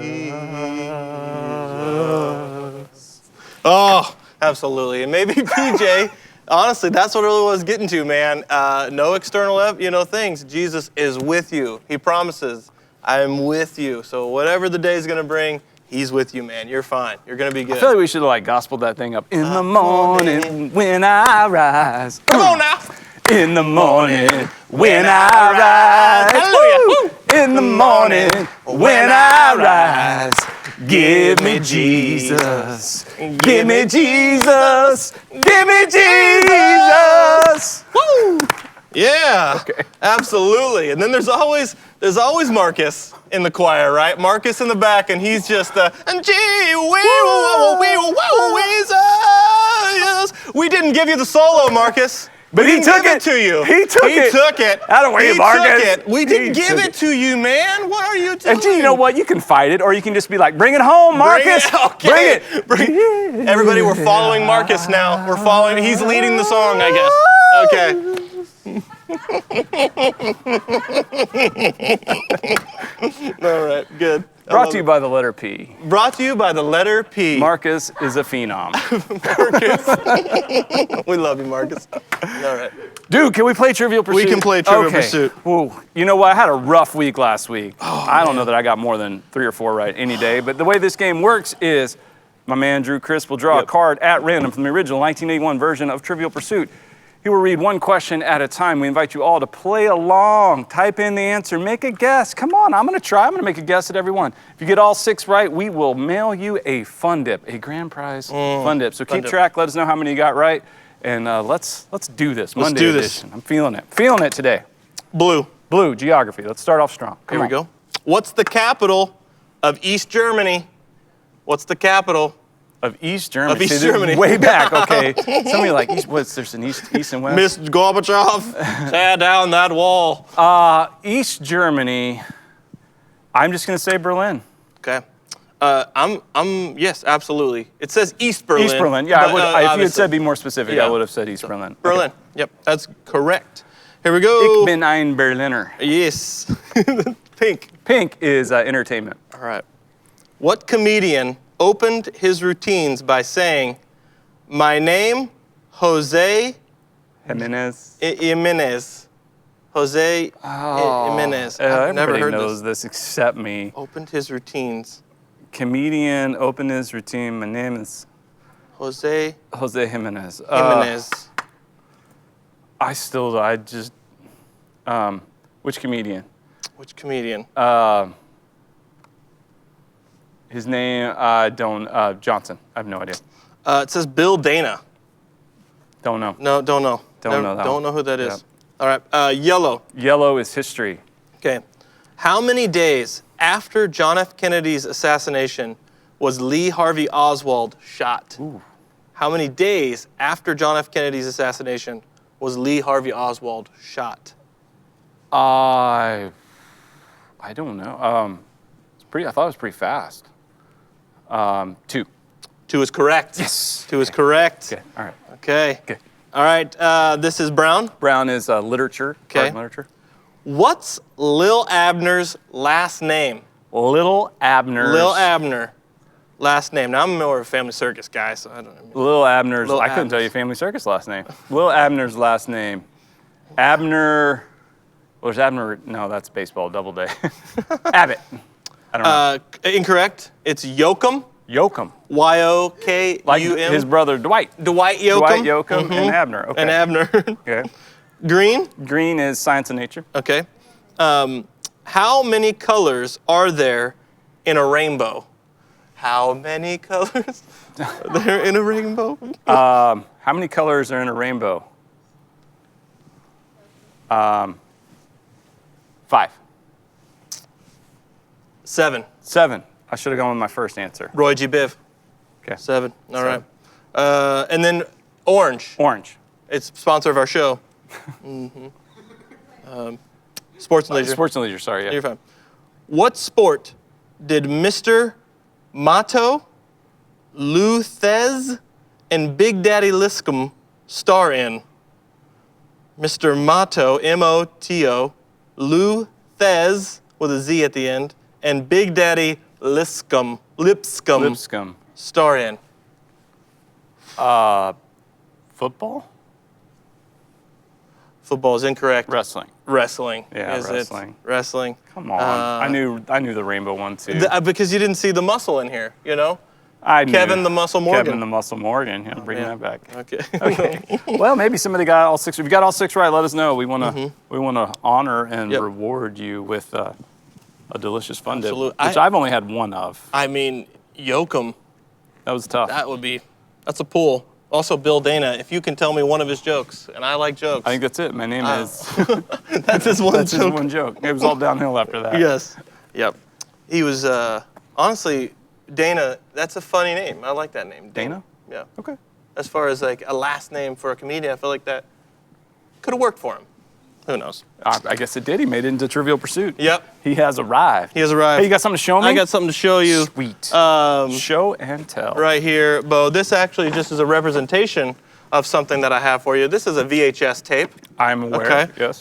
Oh, absolutely. And maybe PJ, honestly, that's what it really was getting to, man. No external, things. Jesus is with you. He promises, I'm with you. So whatever the day's going to bring, he's with you, man. You're fine. You're going to be good. I feel like we should have gospeled that thing up. In the morning when I rise. Come on now. In the morning when I rise. Hallelujah. In the morning when I rise. Give me Jesus. Give me Jesus. Give me Jesus. Woo! Yeah. Okay. Absolutely. And then there's always Marcus in the choir, right? Marcus in the back, and he's just and gee whiz. We didn't give you the solo, Marcus. But he took it to you. He took it. Out of way, Marcus. We didn't give it to you, man. What are you doing? And you know what? You can fight it, or you can just be like, bring it home, Marcus. Bring it. Everybody, we're following Marcus now. We're following. He's leading the song, I guess. Okay. All right, good. Brought to you by the letter P. Brought to you by the letter P. Marcus is a phenom. Marcus. We love you, Marcus. All right. Dude, can we play Trivial Pursuit? We can play Trivial Pursuit. Ooh, you know what? I had a rough week last week. I don't know that I got more than 3 or 4 right any day, but the way this game works is my man Drew Chris will draw a card at random from the original 1981 version of Trivial Pursuit. He will read one question at a time. We invite you all to play along, type in the answer, make a guess. Come on, I'm gonna try. I'm gonna make a guess at every one. If you get all 6 right, we will mail you a fun dip, a grand prize fun dip. So keep track, let us know how many you got right, and let's do this. Monday edition. I'm feeling it today. Blue, geography. Let's start off strong. Here we go. What's the capital of East Germany? What's the capital of East Germany? Of East Germany. Way back, okay. Somebody like, there's an East and West? Mr. Gorbachev, tear down that wall. East Germany, I'm just gonna say Berlin. Okay. Yes, absolutely. It says East Berlin. East Berlin, yeah. But, if you had said be more specific, I would have said East Berlin. Berlin, Yep, that's correct. Here we go. Ich bin ein Berliner. Yes. Pink. Pink is entertainment. All right. What comedian opened his routines by saying, "My name, Jose Jimenez. Jimenez." Jose Jimenez. I've never Everybody heard knows this except me. Opened his routines. Comedian opened his routine. My name is Jose Jimenez. Jimenez. Which comedian? Which comedian? His name, Johnson. I have no idea. It says Bill Dana. Don't know. No, don't know. Don't know that Don't one. know who that is. Yeah. All right. Yellow. Yellow is history. Okay. How many days after John F. Kennedy's assassination was Lee Harvey Oswald shot? Ooh. How many days after John F. Kennedy's assassination was Lee Harvey Oswald shot? I don't know. I thought it was pretty fast. 2. 2 is correct. Yes. 2 is correct. Okay. All right. Okay. Okay. All right. This is Brown. Brown is literature. Okay. Art and literature. What's Lil Abner's last name? Lil Abner's. Lil Abner. Last name. Now I'm more of a Family Circus guy, so I don't know. Lil Abner's. Lil I couldn't tell you Family Circus last name. Lil Abner's last name. Abner. Well, there's Abner. No, that's baseball. Doubleday. Abbott. I don't know. Incorrect. It's Yoakum. Yoakum. Y-O-K-U-M. Like his brother Dwight. Dwight Yoakam. Dwight Yoakam and Abner. Okay. And Abner. Okay. Green. Green is science and nature. Okay. How many colors are there in a rainbow? How many colors are there in a rainbow? How many colors are in a rainbow? 5. 7. 7. I should have gone with my first answer. Roy G. Biv. Okay. 7. All right. And then orange. Orange. It's sponsor of our show. Sports and leisure. Sports and leisure, sorry. Yeah. You're fine. What sport did Mr. Mato, Lou Thez, and Big Daddy Liscombe star in? Mr. Mato, M-O-T-O, Lou Thez, with a Z at the end, and Big Daddy Lipscomb star in? Football? Football is incorrect. Wrestling. Wrestling. Yeah, is wrestling. It? Wrestling. Come on. I knew the rainbow one too. Because you didn't see the muscle in here, you know? I knew. Kevin the Muscle Morgan. Kevin the Muscle Morgan. Yeah, bring that back. Okay. Okay. Well, maybe somebody got all 6. If you got all 6 right, let us know. We want to honor and reward you with a delicious fun dip, Absolutely. which I've only had one of. I mean, Yoakum. That was tough. That's a pull. Also, Bill Dana, if you can tell me one of his jokes, and I like jokes. I think that's it. My name is. That's his one That's joke. his one joke. It was all downhill after that. Yes. Yep. He was, honestly, Dana, that's a funny name. I like that name. Dana? Yeah. Okay. As far as like a last name for a comedian, I feel like that could have worked for him. Who knows? I guess it did. He made it into Trivial Pursuit. Yep. He has arrived. He has arrived. Hey, you got something to show me? I got something to show you. Sweet. Um, Show and tell. Right here, Bo. This actually just is a representation of something that I have for you. This is a VHS tape. I'm aware. Okay. Yes.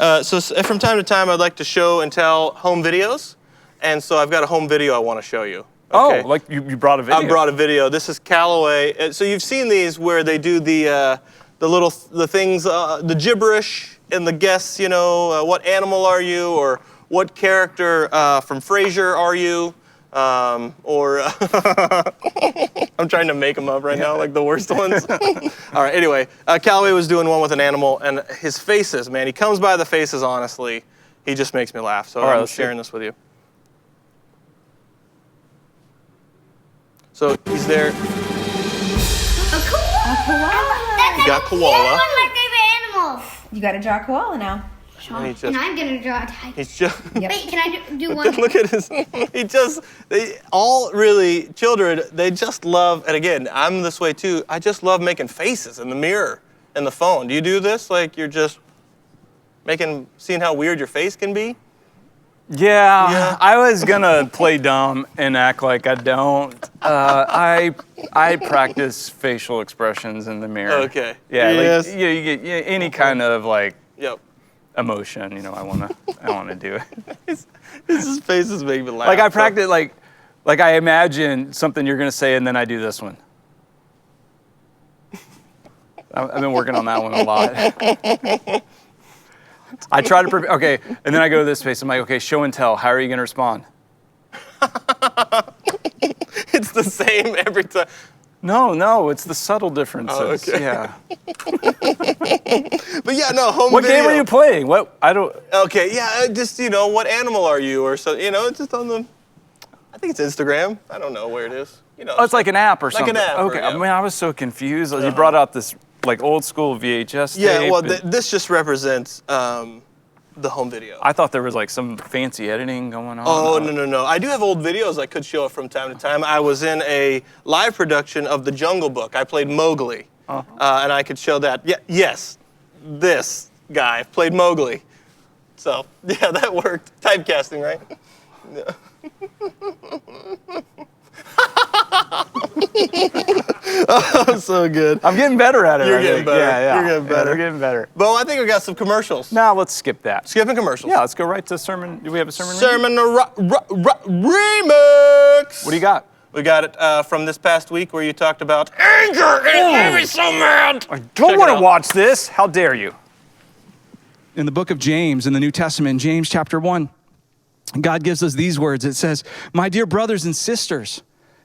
From time to time, I'd like to show and tell home videos, and so I've got a home video I want to show you. Okay? Oh, like you brought a video. I brought a video. This is Callaway. So you've seen these where they do the things, the gibberish and the guess. You know, what animal are you, or what character from Frasier are you, or I'm trying to make them up right now, like the worst ones. All right. Anyway, Callaway was doing one with an animal, and his faces, man, he comes by the faces. Honestly, he just makes me laugh. So I'm sharing this with you. So he's there. A koala. You got koala. One of my favorite animals. You got to draw a koala now. And I'm gonna draw a tiger. He's just. Yep. Wait, can I do one? Look at his. Children, they just love, and again, I'm this way too. I just love making faces in the mirror and the phone. Do you do this? Like you're just seeing how weird your face can be? Yeah, I was gonna play dumb and act like I don't. I practice facial expressions in the mirror. Okay. Yeah, Yes. like you get any kind of like Yep. emotion, I want to do it. His face is making me laugh. Like I practice, like I imagine something you're gonna say, and then I do this one. I've been working on that one a lot. I try to prepare. Okay, and then I go to this space. I'm like, okay, show and tell. How are you gonna respond? It's the same every time. No, it's the subtle differences. Oh, okay. Yeah. But yeah, no, home What video. game are you playing? What? I don't. Okay, yeah, just, what animal are you or so, it's just on the, I think it's Instagram. I don't know where it is. Oh, it's like an app or Like something. an app, Okay. yeah. I mean, I was so confused. You brought out this like old school VHS tape. Yeah, well, and this just represents the home video. I thought there was like some fancy editing going on. Oh, no. I do have old videos I could show from time to time. I was in a live production of The Jungle Book. I played Mowgli, and I could show that. Yeah, yes, this guy played Mowgli. So, yeah, that worked. Typecasting, right? Yeah. Oh, so good. I'm getting better at it. You're I getting think. better. Yeah. You're getting better. We're getting better. Well, I think we got some commercials. Now let's skip that. Skipping commercials. Yeah, let's go right to sermon. Do we have a sermon? Sermon remix. What do you got? We got it from this past week where you talked about anger and it made me so mad. I don't want to watch this. How dare you? In the book of James, in the New Testament, James chapter 1, God gives us these words. It says, "My dear brothers and sisters,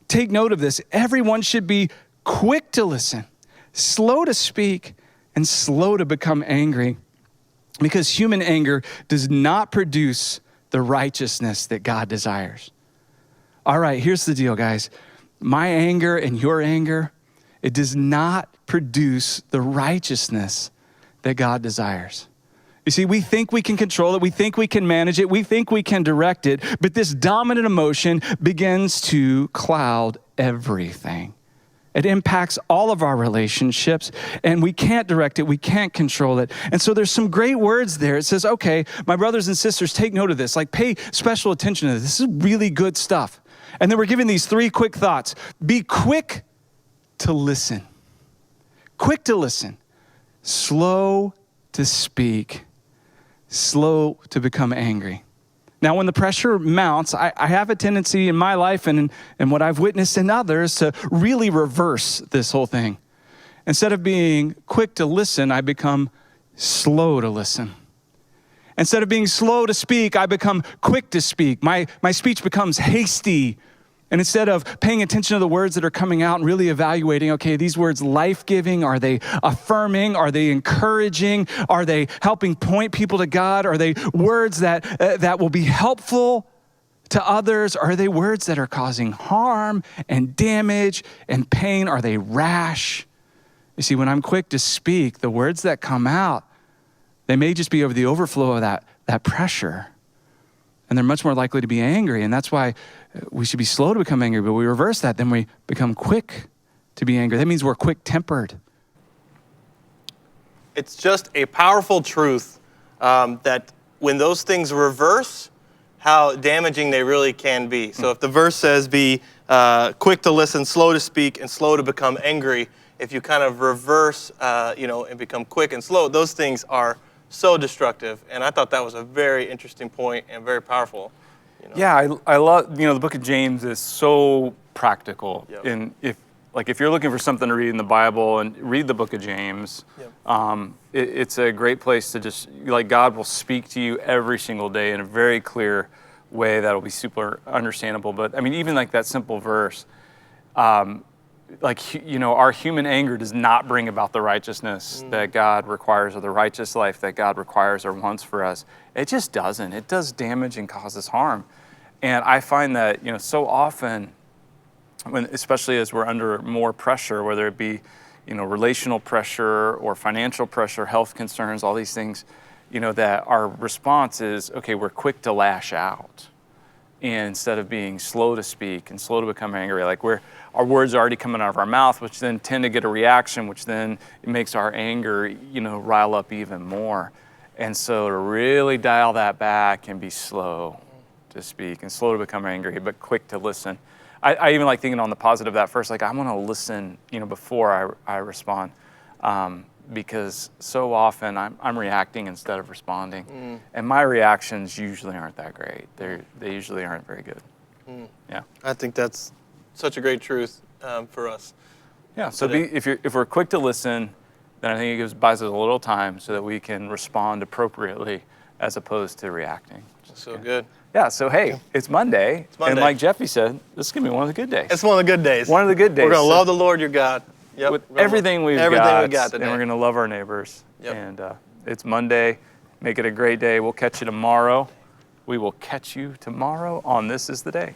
take note of this. Everyone should be quick to listen, slow to speak, and slow to become angry, because human anger does not produce the righteousness that God desires." All right, here's the deal, guys. My anger and your anger, it does not produce the righteousness that God desires. You see, we think we can control it. We think we can manage it. We think we can direct it. But this dominant emotion begins to cloud everything. It impacts all of our relationships, and we can't direct it. We can't control it. And so there's some great words there. It says, okay, my brothers and sisters, take note of this. Like, pay special attention to this. This is really good stuff. And then we're given these 3 quick thoughts. Be quick to listen. Quick to listen. Slow to speak. Slow to become angry. Now, when the pressure mounts, I have a tendency in my life and what I've witnessed in others to really reverse this whole thing. Instead of being quick to listen, I become slow to listen. Instead of being slow to speak, I become quick to speak. My speech becomes hasty. And instead of paying attention to the words that are coming out and really evaluating, okay, these words life-giving? Are they affirming? Are they encouraging? Are they helping point people to God? Are they words that will be helpful to others? Are they words that are causing harm and damage and pain? Are they rash? You see, when I'm quick to speak, the words that come out, they may just be over the overflow of that pressure. And they're much more likely to be angry. And that's why we should be slow to become angry, but we reverse that. Then we become quick to be angry. That means we're quick-tempered. It's just a powerful truth that when those things reverse, how damaging they really can be. So if the verse says be quick to listen, slow to speak, and slow to become angry, if you kind of reverse, and become quick and slow, those things are so destructive. And I thought that was a very interesting point and very powerful. Yeah, I love, the book of James is so practical. Yep. And if you're looking for something to read in the Bible, and read the book of James, Yep. It's a great place to just, God will speak to you every single day in a very clear way that'll be super understandable. But I mean, even like that simple verse, our human anger does not bring about the righteousness that God requires, or the righteous life that God requires or wants for us. It just doesn't. It does damage and causes harm. And I find that, so often, especially as we're under more pressure, whether it be, relational pressure or financial pressure, health concerns, all these things, that our response is, okay, we're quick to lash out. And instead of being slow to speak and slow to become angry, our words are already coming out of our mouth, which then tend to get a reaction, which then it makes our anger, rile up even more. And so to really dial that back and be slow to speak and slow to become angry, but quick to listen. I even like thinking on the positive of that first, I want to listen, before I respond. because so often I'm reacting instead of responding. And my reactions usually aren't that great. They usually aren't very good. Yeah. I think that's such a great truth for us. Yeah, so if we're quick to listen, then I think it buys us a little time so that we can respond appropriately as opposed to reacting. So good. Yeah, so hey, it's Monday, Monday. and like Jeffy said, this is going to be one of the good days. It's one of the good days. One of the good days. We're going to love the Lord your God. Yep. With everything we've got got, today. and we're going to love our neighbors. Yep. And it's Monday. Make it a great day. We'll catch you tomorrow. We will catch you tomorrow on This Is the Day.